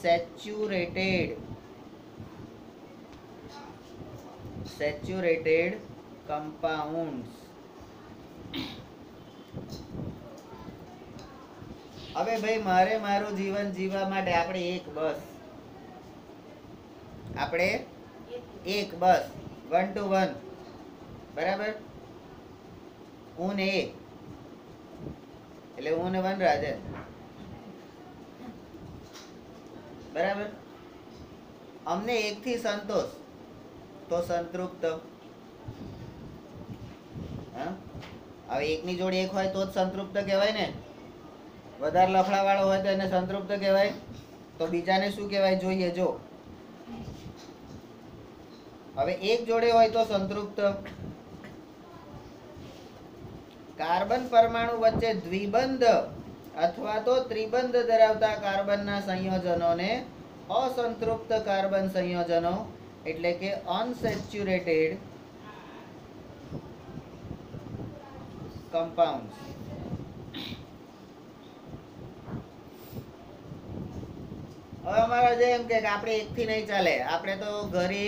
સેચ્યુરેટેડ કમ્પાઉન્ડ્સ। હવે ભાઈ મારે મારું જીવન જીવવા માટે આપણે એક બસ 1 to 1, બરાબર, હું ને એટલે હું ને વનરાજ બરાબર. અમને એકથી સંતોષ તો સંતૃપ્ત. હા, હવે એકની જોડે એક હોય તો જ સંતૃપ્ત કહેવાય ને. વધારે લફડા વાળો હોય તો એને સંતૃપ્ત કહેવાય. તો બીજાને શું કહેવાય જોઈએ જો. હવે એક જોડે હોય તો સંતૃપ્ત. કાર્બન પરમાણુ વચ્ચે દ્વિબંધ અથવા તો ત્રિબંધ ધરાવતા કાર્બનના સંયોજનોને અસંતૃપ્ત કાર્બન સંયોજનો એટલે કે અનસેચ્યુરેટેડ કમ્પાઉન્ડ્સ. હવે અમારા જે એમ કે આપણે એકથી નહીં ચાલે, આપણે તો ઘરે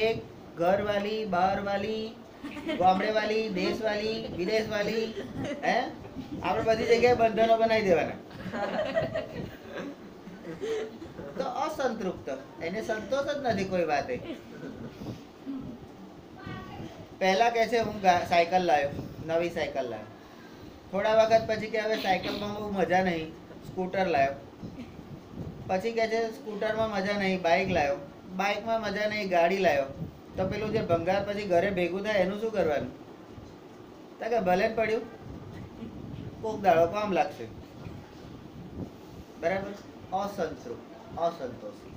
ઘરવાળી, બહારવાળી, ગામડેવાળી, દેશવાળી, વિદેશવાળી, હે આપણે બધી જગ્યાએ બંધનો બનાવી દેવાના. તો અસંતૃપ્ત, એને સંતોષ જ નથી કોઈ વાતે. પહેલા કે છે હું સાયકલ લાવ્યો, નવી સાયકલ લાવ્યો. થોડા વખત પછી કે હવે સાયકલમાં બહુ મજા નહીં, સ્કૂટર લાવ્યો. પછી કે છે સ્કૂટરમાં મજા નહીં, બાઇક લાવ્યો. બાઇકમાં મજા નહીં, ગાડી લાવ્યો. તો પેલું જે ભંગાર પછી ઘરે ભેગું થાય એનું શું કરવાનું? તો કે ભલે પડ્યું, કોક દાડો કામ લાગશે. બરાબર. અસંતૃપ્ત, અસંતોષી.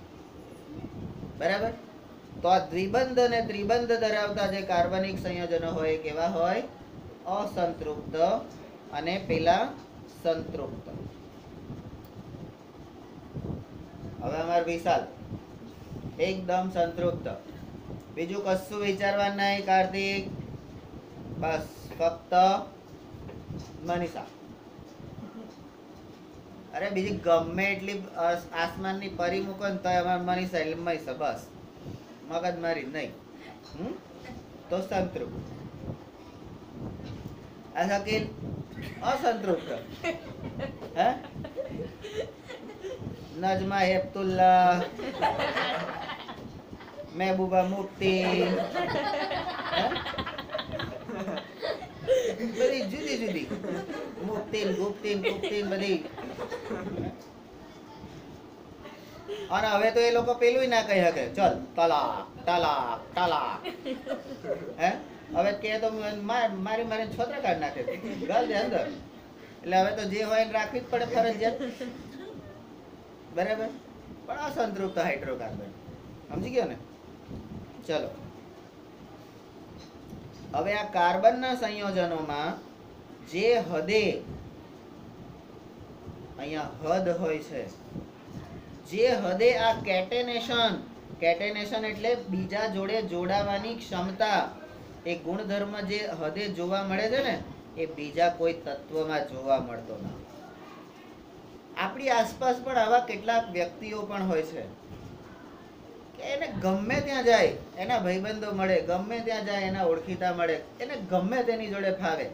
બરાબર. તો આ દ્વિબંધ અને ત્રિબંધ ધરાવતા જે કાર્બનિક સંયોજનો હોય કેવા હોય? અસંતૃપ્ત અને પેલા સંતૃપ્ત. હવે અમાર વિશાલ એકદમ સંતૃપ્ત, બીજું કશું વિચારવા નહીં. કાર્તિક બસ ફક્ત મનીષા. અરે બીજી ગમે એટલી આસમાનની પરી મૂકો ને તો અમારે મનીષા એટલે મનીષા બસ, મગજ મારી નહીં. તો સંતૃપ્ત. આ શકીલ અસંતૃપ્ત. હે નજમા હેપતુલ્લા, મહેબૂબા મુફ્તી, બધી જુદી જુદી મુફ્તીન ગુફ્તીન ગુફ્તીન બધી. અને હવે તો એ લોકો પેલું ના કહી શકે, ચલ તલાક તલાક તલાક. હે હવે કે તો મારી મારી છોતરા કાઢ નાખે ગલ દે અંદર. એટલે હવે તો જે હોય એને રાખવી જ પડે ફરજિયાત. બરાબર. પણ અસંતૃપ્ત હાઇડ્રોકાર્બન, સમજી ગયો ને? ચલો હવે આ કાર્બનના સંયોજનોમાં જે હદે, અહીંયા હદ હોય છે, જે હદે આ કેટેનેશન એટલે બીજા જોડે જોડાવાની ક્ષમતા, એ ગુણધર્મ જે હદે જોવા મળે છે ને, એ બીજા કોઈ તત્વમાં જોવા મળતો નથી. આપણી આસપાસ પણ આવા કેટલાક વ્યક્તિઓ પણ હોય છે કે એને ગમે ત્યાં જાય એના ભાઈબંધો મળે, ગમે ત્યાં જાય એના ઓળખીતા મળે, એને ગમે તેની જોડે ફાવે,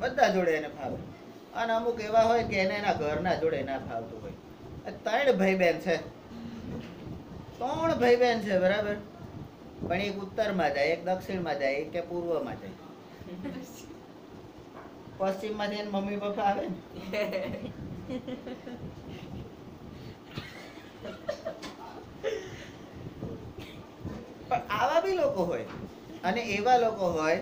બધા જોડે એને ફાવે. અને અમુક એવા હોય કે એને એના ઘરના જોડે ના ફાવતું હોય. 3 ભાઈ બહેન છે, 3 ભાઈ બહેન છે, બરાબર. પણ એક ઉત્તરમાં જાય, એક દક્ષિણમાં જાય, એક કે પૂર્વમાં જાય. પશ્ચિમમાંથી એને મમ્મી પપ્પા આવે ને. પણ આવા બી લોકો હોય. અને એવા લોકો હોય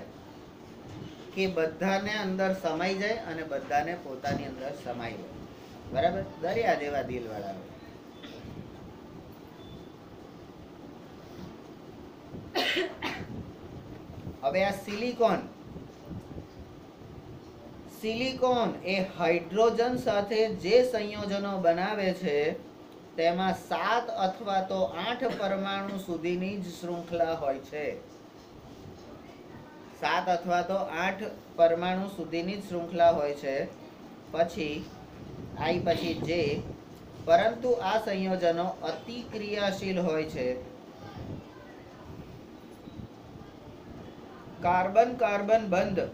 કે બધાને અંદર સમાઈ જાય અને બધાને પોતાની અંદર સમાઈ જાય. બરાબર. દરિયા જેવા દિલ વાળા હોય. હવે આ સિલિકોન એ હાઇડ્રોજન સાથે જે સંયોજનો બનાવે છે તેમાં 7 અથવા તો 8 પરમાણુ સુધીની જ શૃંખલા હોય છે. 7 અથવા તો 8 પરમાણુ સુધીની જ શૃંખલા હોય છે. પછી જે, પરંતુ આ સંયોજનો અતિ ક્રિયાશીલ હોય છે. કાર્બન કાર્બન બંધ.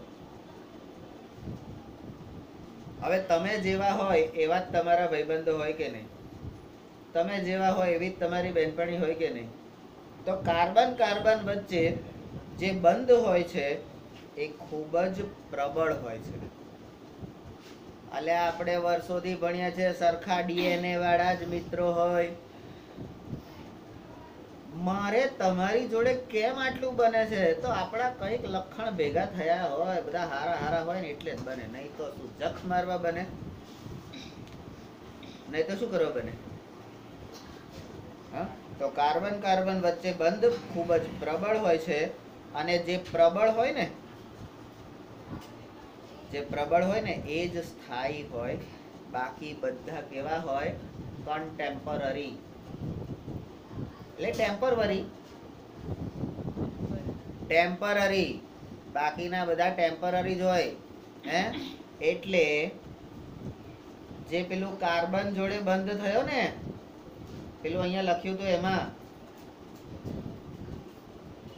હવે તમે જેવા હોય એવા જ તમારા ભાઈબંધો હોય કે નહીં? તમે જેવા હોય એવી જ તમારી બહેનપણી હોય કે નહીં? તો કાર્બન કાર્બન વચ્ચે જે બંધ હોય છે એ ખૂબ જ પ્રબળ હોય છે. અલે આપણે વર્ષોથી ભણ્યા છે, સરખા ડીએનએ વાળા જ મિત્રો હોય. મારે તમારી જોડે કેમ આટલું બને છે? તો આપણા કઈક લક્ષણ ભેગા થયા હોય, બધા હારા હારા હોય ને એટલે જ બને. નહીં તો શું જખ મારવા બને? નહીં તો શું કરવા બને? હા, તો કાર્બન કાર્બન વચ્ચે બંધ ખૂબ જ પ્રબળ હોય છે. અને જે પ્રબળ હોય ને, એ જ સ્થાયી હોય. બાકી બધા કેવા હોય? કન્ટેમ્પરરી. એટલે ટેમ્પરરી. બાકીના બધા ટેમ્પરરી જ હોય. હે, એટલે જે પેલું કાર્બન જોડે બંધ થયો ને, પેલું અહીંયા લખ્યું હતું એમાં,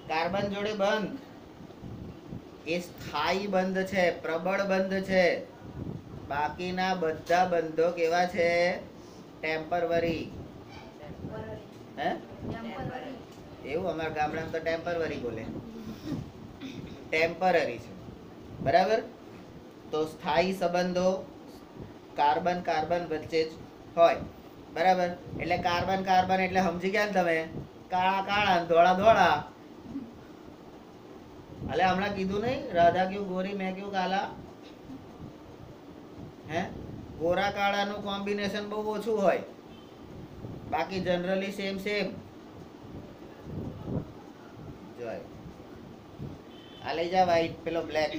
કાર્બન જોડે બંધ, એ સ્થાયી બંધ છે, પ્રબળ બંધ છે. બાકીના બધા બંધો કેવા છે? ટેમ્પરરી. હે, એવું અમારા ગામડામાં તો ટેમ્પરરી બોલે. ટેમ્પરરી છે, બરાબર. તો સ્થાયી સંબંધો કાર્બન કાર્બન વચ્ચે જ હોય, બરાબર. એટલે કાર્બન કાર્બન એટલે સમજી ગયા ને તમે? કાળા કાળા, ધોળા ધોળા. અલે હમણાં કીધું નહીં, રાધા ક્યું ગોરી, મેં ક્યું કાલા. હે, ગોરા કાળા નું કોમ્બિનેશન બહુ ઓછું હોય, બાકી જનરલી સેમ સેમ. જોય આ લઈ જા વ્હાઈટ, પેલો બ્લેક.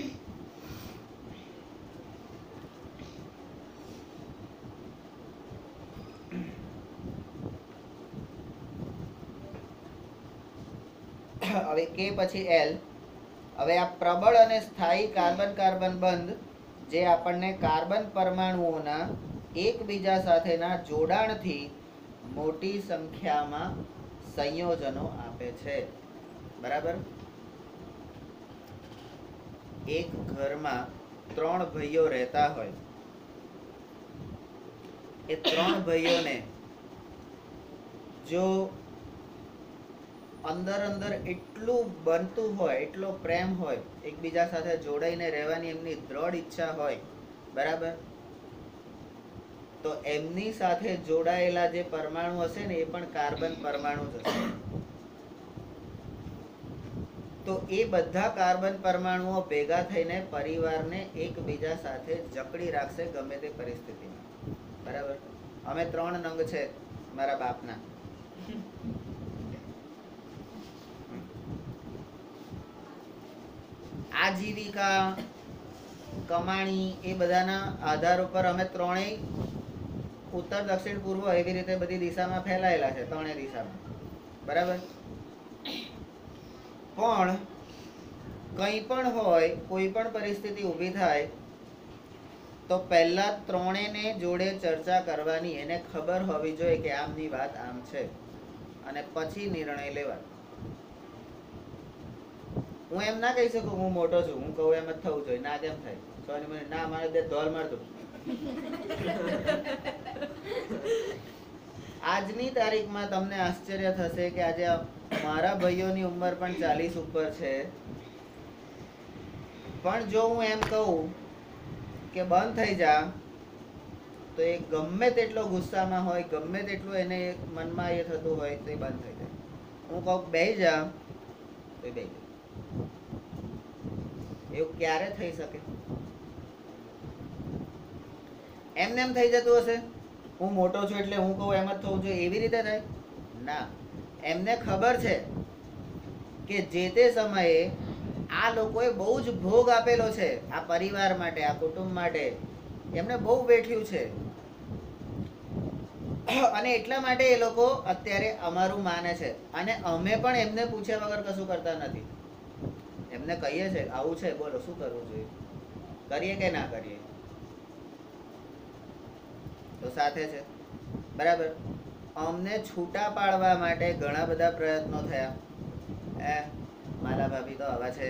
હવે કે પછી એલ. હવે આ પ્રબળ અને સ્થાયી કાર્બન કાર્બન બંધ જે આપણને કાર્બન પરમાણુઓના એકબીજા સાથેના જોડાણથી મોટી સંખ્યામાં સંયોજનો આપે છે, બરાબર. એક ઘરમાં 3 ભાઈઓ રહેતા હોય. એ 3 ભાઈઓને જો અંદર અંદર એટલું બનતું હોય, એટલો પ્રેમ હોય, એકબીજા સાથે જોડાઈને રહેવાની એમની દ્રઢ ઈચ્છા હોય, બરાબર. તો એમની સાથે જોડાયેલા જે પરમાણુ હશે ને, એ પણ કાર્બન પરમાણુ જ હશે. તો એ બધા કાર્બન પરમાણુઓ ભેગા થઈને પરિવારને એકબીજા સાથે જકડી રાખશે ગમે તે પરિસ્થિતિમાં, બરાબર. અમે 3 નંગ છે મારા બાપના. આજીવિકા, કમાણી, એ બધાના આધાર ઉપર અમે ત્રણેય ઉત્તર દક્ષિણ પૂર્વ એવી રીતે બધી દિશામાં ફેલાયેલા છે, 3 દિશામાં, બરાબર. પણ કંઈ પણ હોય, કોઈ પણ પરિસ્થિતિ ઊભી થાય તો પહેલા 3ને જોડે ચર્ચા કરવાની. એને ખબર હોવી જોઈએ કે આમની વાત આમ છે, અને પછી નિર્ણય લેવાનો. હું એમ ના કહી શકું હું મોટો છું, હું કહું એમ જ થવું જોઈએ. ના કેમ થાય? સોરી મને ના મારે દે ધોલ મારતું. આજની તારીખમાં તમને આશ્ચર્ય થશે કે આજે મારા ભાઈઓની ઉંમર પણ 40 ઉપર છે, પણ જો હું એમ કહું કે બંધ થઈ જા, તો એ ગમે તેટલો ગુસ્સામાં હોય, ગમે તેટલું એને મનમાં એ થતું હોય, તો એ બંધ થઈ જાય. હું કહું બેહી જા, તો એ બેહી જાય. એવું ક્યારે થઈ શકે? એમને એમ થઈ જતું હશે હું મોટો છું એટલે હું કહું એમ જ થવું જોઈએ, એવી રીતે થાય ના. એમને ખબર છે કે જે તે સમયે આ લોકોએ બહુ જ ભોગ આપેલો છે આ પરિવાર માટે, આ કુટુંબ માટે. એમને બહુ વેઠ્યું છે, અને એટલા માટે એ લોકો અત્યારે અમારું માને છે. અને અમે પણ એમને પૂછ્યા વગર કશું કરતા નથી. એમને કહીએ છે આવું છે, બોલો શું કરવું જોઈએ, કરીએ કે ના કરીએ, તો સાથે છે, બરાબર. અમને છૂટા પાડવા માટે ઘણા બધા પ્રયત્નો થયા. મારા ભાભી તો આવા છે,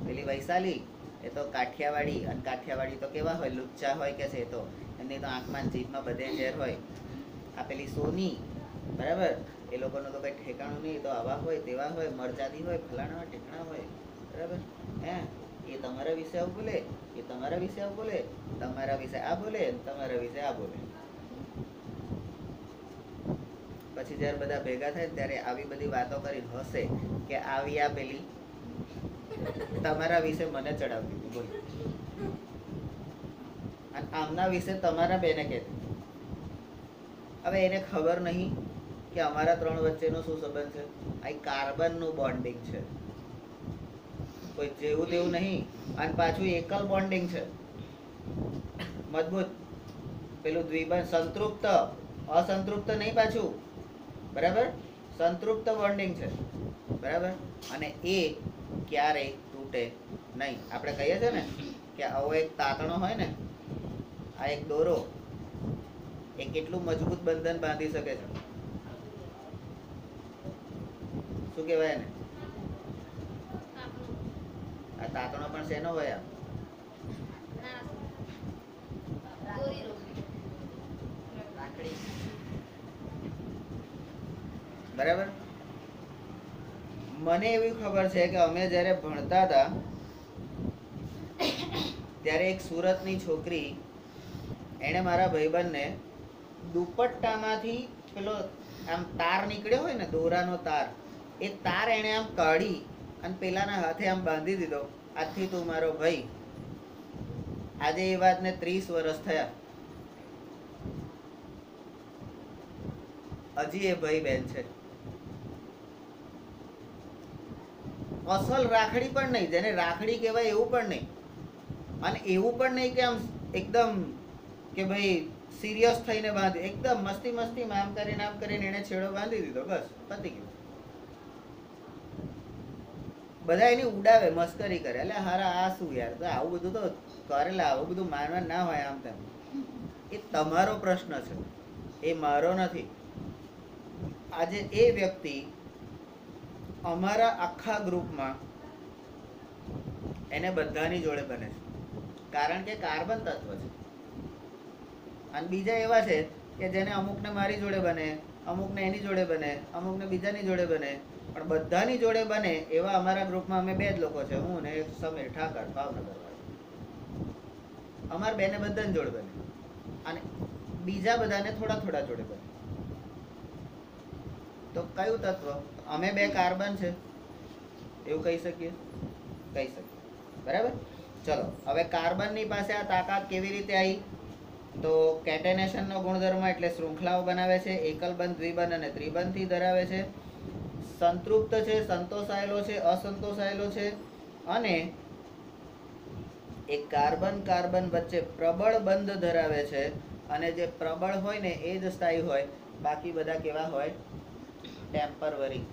પેલી વૈશાલી એ તો કાઠિયાવાડી, અને કાઠિયાવાડી તો કેવા હોય, લુચ્ચા હોય કે છે, તો એમની તો આંખમાં જીભમાં બધે ઝેર હોય. આ પેલી સોની, બરાબર, એ લોકોનું તો કંઈ ઠેકાણું નહીં, તો આવા હોય તેવા હોય, મરજાદી હોય, ફલાણા ઠેકાણા હોય, બરાબર. હે એ તમારા વિશે આવું બોલે, એ તમારા વિશે આવું બોલે, તમારા વિશે આ બોલે, તમારા વિશે આ બોલે. પછી જ્યારે બધા ભેગા થાય ત્યારે આવી બધી વાતો કરી હશે કે આવી આ પેલી તમારા વિશે મને ચડાવતી હતી, બોલો. અને આમના વિશે તમારા બેને કહેતી. હવે એને ખબર નહીં કે અમારા ત્રણ વચ્ચેનો શું સંબંધ છે. આ કાર્બનનું બોન્ડિંગ છે, કોઈ જેવું તેવું નહીં. અને પાછું એકલ બોન્ડિંગ છે, મજબૂત. પેલું દ્વિબંધ સંતૃપ્ત, અસંતૃપ્ત નહીં પાછું, બરાબર. સંતૃપ્ત બોન્ડિંગ છે, બરાબર. અને એ ક્યારેય તૂટે નહીં. આપણે કહીએ છીએ ને કે આવો એક તાતણો હોય ને, આ એક દોરો, એ કેટલું મજબૂત બંધન બાંધી શકે છે. શું કહેવાય ને? આ તાતણો પણ શેનો હોય? બરાબર. મને એવી ખબર છે કે અમે જ્યારે ભણતા હતા ત્યારે એક સુરતની છોકરી, એણે મારા ભાઈબંધને દુપટ્ટામાંથી પેલો આમ તાર નીકળ્યો હોય ને, દોરાનો તાર, એ તાર એણે આમ કાઢી અને પેલાના હાથે આમ બાંધી દીધો. આજથી તું મારો ભાઈ. આજે એ વાતને 30 વર્ષ થયા, હજી એ ભાઈ બેન છે. અસલ રાખડી પણ નહીં, જેને રાખડી કહેવાય એવું પણ નહીં. અને એવું પણ નહીં કે આમ એકદમ કે ભાઈ સિરિયસ થઈને બાંધી, એકદમ મસ્તી મસ્તીમાં આમ કરીને એને છેડો બાંધી દીધો, બસ પતી ગયું. બધા એની ઉડાવે, મસ્કરી કરે, એટલે હારા આ શું યાર, તો આવું બધું તો કરેલા, આવું બધું માનવા ના હોય આમ તેમ. એ તમારો પ્રશ્ન છે, એ મારો નથી. આજે એ વ્યક્તિ અમારા આખા ગ્રુપમાં એને બધાની જોડે બને છે, કારણ કે કાર્બન તત્વ છે. અને બીજા એવા છે કે જેને અમુકને મારી જોડે બને, અમુકને એની જોડે બને, અમુકને બીજાની જોડે બને, પણ બધાની જોડે બને એવા અમારા ગ્રુપમાં અમે 2 જ લોકો છે, હું ને સમીર ઠાકર, ભાવનગર વાળા. અમારા બેને બધાની જોડે બને અને બીજા બધાને થોડા થોડા જોડે બને. તો કયું તત્વ? અમે 2 કાર્બન છે એવું કહી શકીએ? કહી શકીએ, બરાબર. ચલો, હવે કાર્બનની પાસે આ તાકાત કેવી રીતે આવી? તો કેટેનેશનનો ગુણધર્મ એટલે શૃંખલાઓ બનાવે છે, એકલ બંધ, દ્વિબંધ અને ત્રિબંધથી ધરાવે છે, સંતૃપ્ત છે, સંતોષાયેલો છે, અસંતોષાયેલો છે, અને એક કાર્બન કાર્બન વચ્ચે પ્રબળ બંધ ધરાવે છે. અને જે પ્રબળ હોય ને એ જ સ્થાયી હોય, બાકી બધા કેવા હોય? ટેમ્પરરી.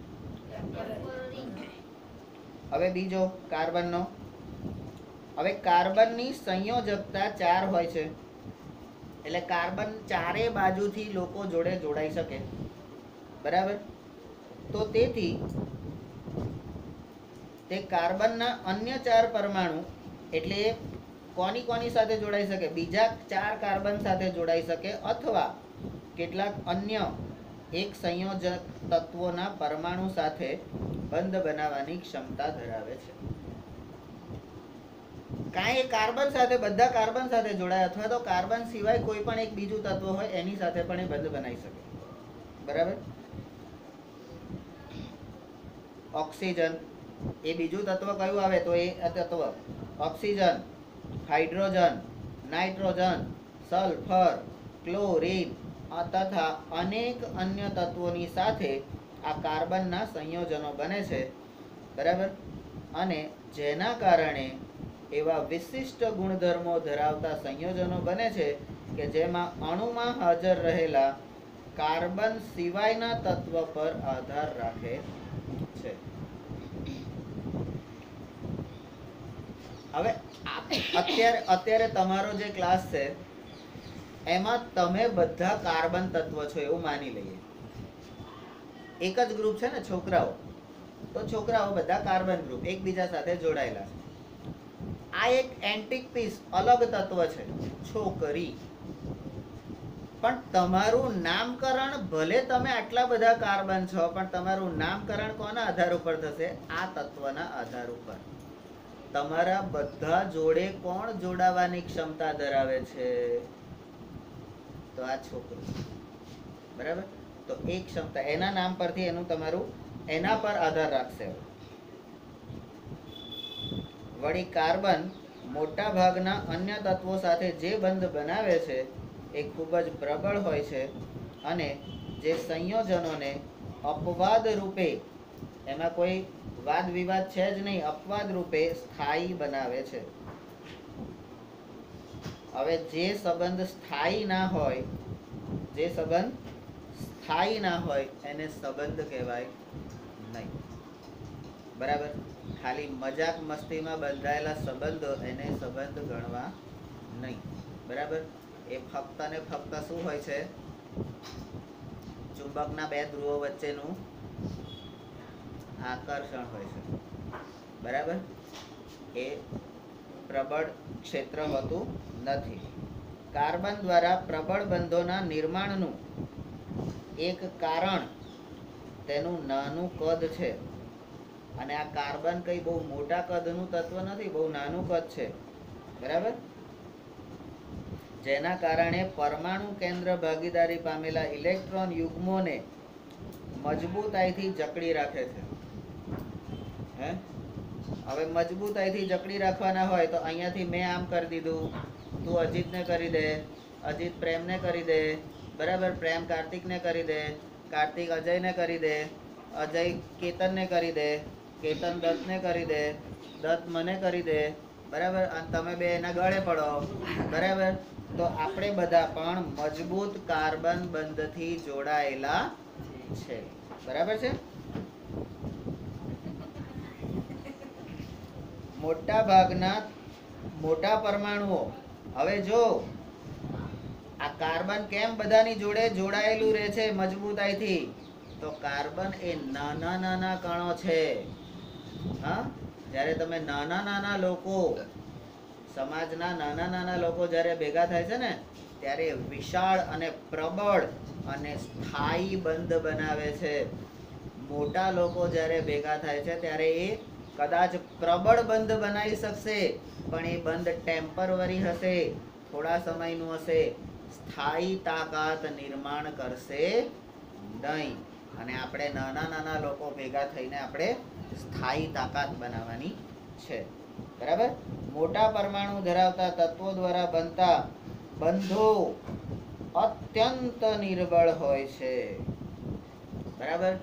હવે બીજો કાર્બનનો. હવે કાર્બનની સંયોજકતા 4 હોય છે, એટલે કાર્બન ચારે બાજુથી લોકો જોડે જોડાઈ શકે, બરાબર. તો તેથી તે કાર્બનના અન્ય 4 પરમાણુ, એટલે કોની કોની સાથે જોડાઈ શકે? બીજા 4 કાર્બન સાથે જોડાઈ શકે, અથવા કેટલાક અન્ય એક સંયોજક તત્વોના પરમાણુ સાથે બંધ બનાવવાની ક્ષમતા ધરાવે છે. કાંઈ કાર્બન સાથે, બધા કાર્બન સાથે જોડાય, અથવા તો કાર્બન સિવાય કોઈ પણ એક બીજું તત્વ હોય એની સાથે પણ એ બંધ બનાવી શકે, બરાબર. ઓક્સિજન એ બીજું તત્વ કયું આવે? તો એ તત્વ oxygen, hydrogen, nitrogen, sulphur, chlorine તથા અનેક અન્ય તત્વોની સાથે આ કાર્બનના સંયોજનો બને છે, બરાબર. અને જેના કારણે એવા વિશિષ્ટ ગુણધર્મો ધરાવતા સંયોજનો બને છે કે જેમાં અણુમાં હાજર રહેલા કાર્બન સિવાયના તત્વ પર આધાર રાખે છે. હવે અત્યારે તમારો જે ક્લાસ છે એમાં તમે બધા કાર્બન તત્વ છો એવું માની લઈએ. એક જ ગ્રુપ છે ને છોકરાઓ, તો છોકરાઓ બધા કાર્બન ગ્રુપ એકબીજા સાથે જોડાયેલા છે. આ એક એન્ટિક પીસ અલગ તત્વ છે, છોકરી. પણ તમારું નામકરણ, ભલે તમે આટલા બધા કાર્બન છો, પણ તમારું નામકરણ કોના આધાર ઉપર થશે? આ તત્વના આધાર ઉપર. તમારા બધા જોડે કોણ જોડાવાની ક્ષમતા ધરાવે છે? તો આ છોકરું. બરાબર? તો એ ક્ષમતા એના નામ પરથી એનું તમારું એના પર આધાર રાખશે. વળી કાર્બન મોટા ભાગના અન્ય તત્વો સાથે જે બંધ બનાવે છે એ ખૂબ જ પ્રબળ હોય છે અને જે સંયોજનોને અપવાદ રૂપે, એમાં કોઈ વાદ વિવાદ છે જ નહીં, અપવાદ રૂપે સ્થાયી બનાવે છે. હવે જે સંબંધ સ્થાયી ના હોય, જે સંબંધ સ્થાયી ના હોય એને સંબંધ કહેવાય નહીં. બરાબર? ખાલી મજાક મસ્તીમાં બંધાયેલા સંબંધો એને સંબંધ ગણવા નહીં. બરાબર? એ ફક્ત ને ફક્ત શું હોય છે? ચુંબકના બે ધ્રુવો વચ્ચેનું આકર્ષણ હોય છે. બરાબર? એ પ્રબળ ક્ષેત્ર હોતું નથી. કાર્બન દ્વારા પ્રબળ બંધોના નિર્માણનું એક કારણ તેનું નાનું કદ છે. અને આ કાર્બન કઈ બહુ મોટા કદનું તત્વ નથી, બહુ નાનું કદ છે. બરાબર? જેના કારણે પરમાણુ કેન્દ્ર ભાગીદારી પામેલા ઇલેક્ટ્રોન યુગ્મોને મજબૂતાઈથી જકડી રાખે છે. હે? હવે મજબૂતાઈથી જકડી રાખવાના હોય તો અહીંયાથી મેં આમ કરી દીધું, તું અજીતને કરી દે, અજીત પ્રેમને કરી દે. બરાબર? પ્રેમ કાર્તિકને કરી દે, કાર્તિક અજયને કરી દે, અજય કેતનને કરી દે, કેતન દત્તને કરી દે, દત્ત મને કરી દે. બરાબર? અને તમે બે એના ગળે પડો. બરાબર? તો આપણે બધા પણ મજબૂત કાર્બન બંધથી જોડાયેલા છે. બરાબર છે? મોટા ભાગના મોટા પરમાણુઓ, હવે જો આ કાર્બન કેમ બધાની જોડે જોડાયેલું રહે છે મજબૂતાઈથી? તો કાર્બન એ નાના નાના કણો છે. હા, જ્યારે તમે નાના નાના લોકો, સમાજના નાના નાના લોકો જ્યારે ભેગા થાય છે ને, ત્યારે વિશાળ અને પ્રબળ અને સ્થાયી બંધ બનાવે છે. મોટા લોકો જ્યારે ભેગા થાય છે ત્યારે એ કદાચ પ્રબળ બંધ બનાવી શકશે, પણ એ બંધ ટેમ્પરરી હશે, થોડા સમયનું હશે, સ્થાયી તાકાત નિર્માણ કરશે નહીં. અને આપણે નાના નાના લોકો ભેગા થઈને આપણે સ્થાયી તાકાત બનાવવાની છે. બરાબર? મોટા પરમાણુ ધરાવતા તત્વો દ્વારા બનતા બંધો અત્યંત નિર્બળ હોય છે. બરાબર?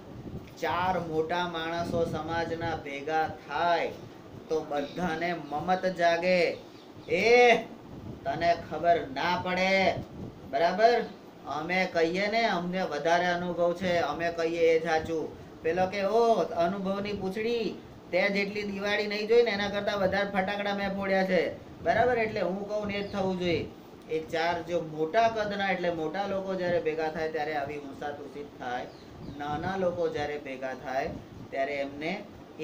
4 મોટા માણસો સમાજના ભેગા થાય તો બધાને મમત જાગે, એ તને ખબર ના પડે. બરાબર? અમે કહીએ ને અમને વધારે અનુભવ છે, અમે કહીએ એ સાચું. પેલો કે ઓ અનુભવની પૂછડી, તે જેટલી દિવાળી નહીં જોઈ ને એના કરતા વધારે ફટાકડા મેં ફોડ્યા છે. બરાબર? એટલે હું કહું ને એ જ થવું જોઈએ. એ 4 જો મોટા કદના, એટલે મોટા લોકો જ્યારે ભેગા થાય ત્યારે આવી ઊંસાતુસીત થાય. નાના લોકો જ્યારે ભેગા થાય ત્યારે એમને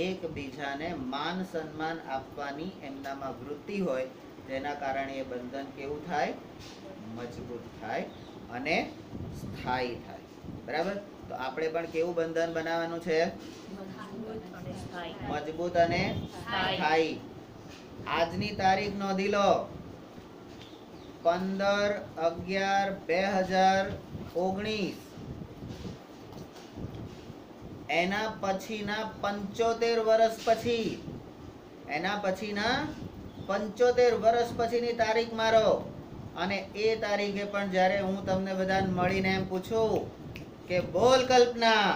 એકબીજાને માન સન્માન આપવાની એમનામાં વૃત્તિ હોય, જેના કારણે એ બંધન કેવું થાય? મજબૂત થાય અને સ્થાયી થાય. બરાબર? તો આપણે પણ કેવું બંધન બનાવવાનું છે? મજબૂત અને સ્થાયી. આજની તારીખ નોંધી લો, 15/11/2019. એના પછીના 75 વર્ષ પછી, એના પછીના 75 વર્ષ પછીની તારીખ મારો, અને એ તારીખે પણ જ્યારે હું તમને બધાને મળીને એમ પૂછું કે બોલ કલ્પના,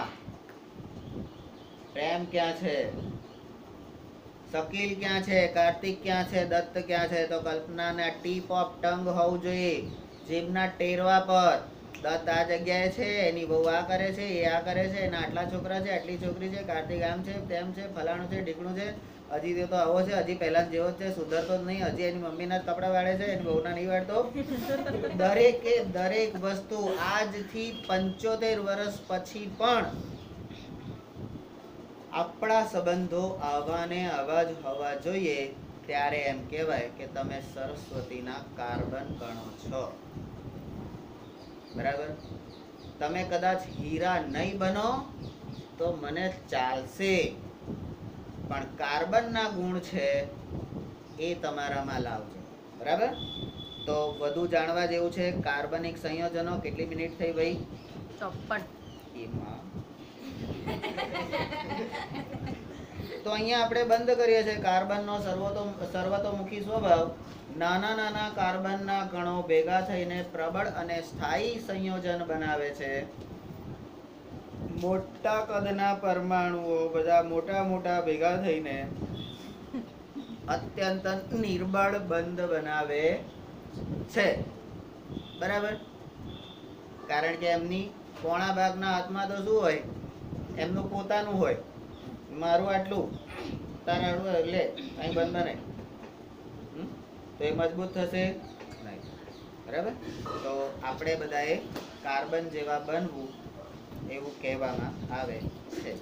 પ્રેમ ક્યાં છે, શકીલ ક્યાં છે, કાર્તિક ક્યાં છે, દત્ત ક્યાં છે, તો કલ્પનાના ટીપ ઓફ ટંગ હોવું જોઈએ, જીભના ટેરવા પર. દત્ત આ જગ્યાએ છે, એની બહુ આ કરે છે, એ આ કરે છે, એના આટલા છોકરા છે, આટલી છોકરી છે, કાર્તિક આમ છે, તેમ છે, ફલાણું છે, ઢીકણું છે, હજી તો આવો છે, હજી પહેલા જેવો જ છે, સુધરતો જ નહીં, હજી એની મમ્મીના જ કપડા વાળે છે, એની બહુના નહીં વાળતો. દરેકે દરેક વસ્તુ આજથી 75 વર્ષ પછી પણ આપણા સંબંધો આવા ને આવા જ હોવા જોઈએ. ત્યારે એમ કહેવાય કે તમે સરસ્વતીના કાર્બન કણો છો. બરાબર? તમે કદાચ હીરા નહીં બનો તો મને ચાલશે, પણ કાર્બનના ગુણ છે એ તમારામાં લાવજો. બરાબર? તો વધુ જાણવા જેવું છે કાર્બનિક સંયોજનો. કેટલી મિનિટ થઈ ભાઈ? 54. એમાં તો અહીંયા આપણે બંધ કરીએ છીએ. કાર્બનનો સર્વતોમુખી સ્વભાવ. નાના નાના કાર્બનના કણો ભેગા થઈને પ્રબળ અને સ્થાયી સંયોજન બનાવે છે. મોટા કદના પરમાણુઓ બધા મોટા મોટા ભેગા થઈને અત્યંત નિર્બળ બંધ બનાવે છે. બરાબર? કારણ કે એમની પોણા ભાગના હાથમાં તો શું હોય? એમનું પોતાનું હોય. મારું આટલું, તારા આટલું, લે અહીં બંધ બને તો એ મજબૂત થશે નહીં. બરાબર? તો આપણે બધાએ કાર્બન જેવા બનવું એવું કહેવામાં આવે છે.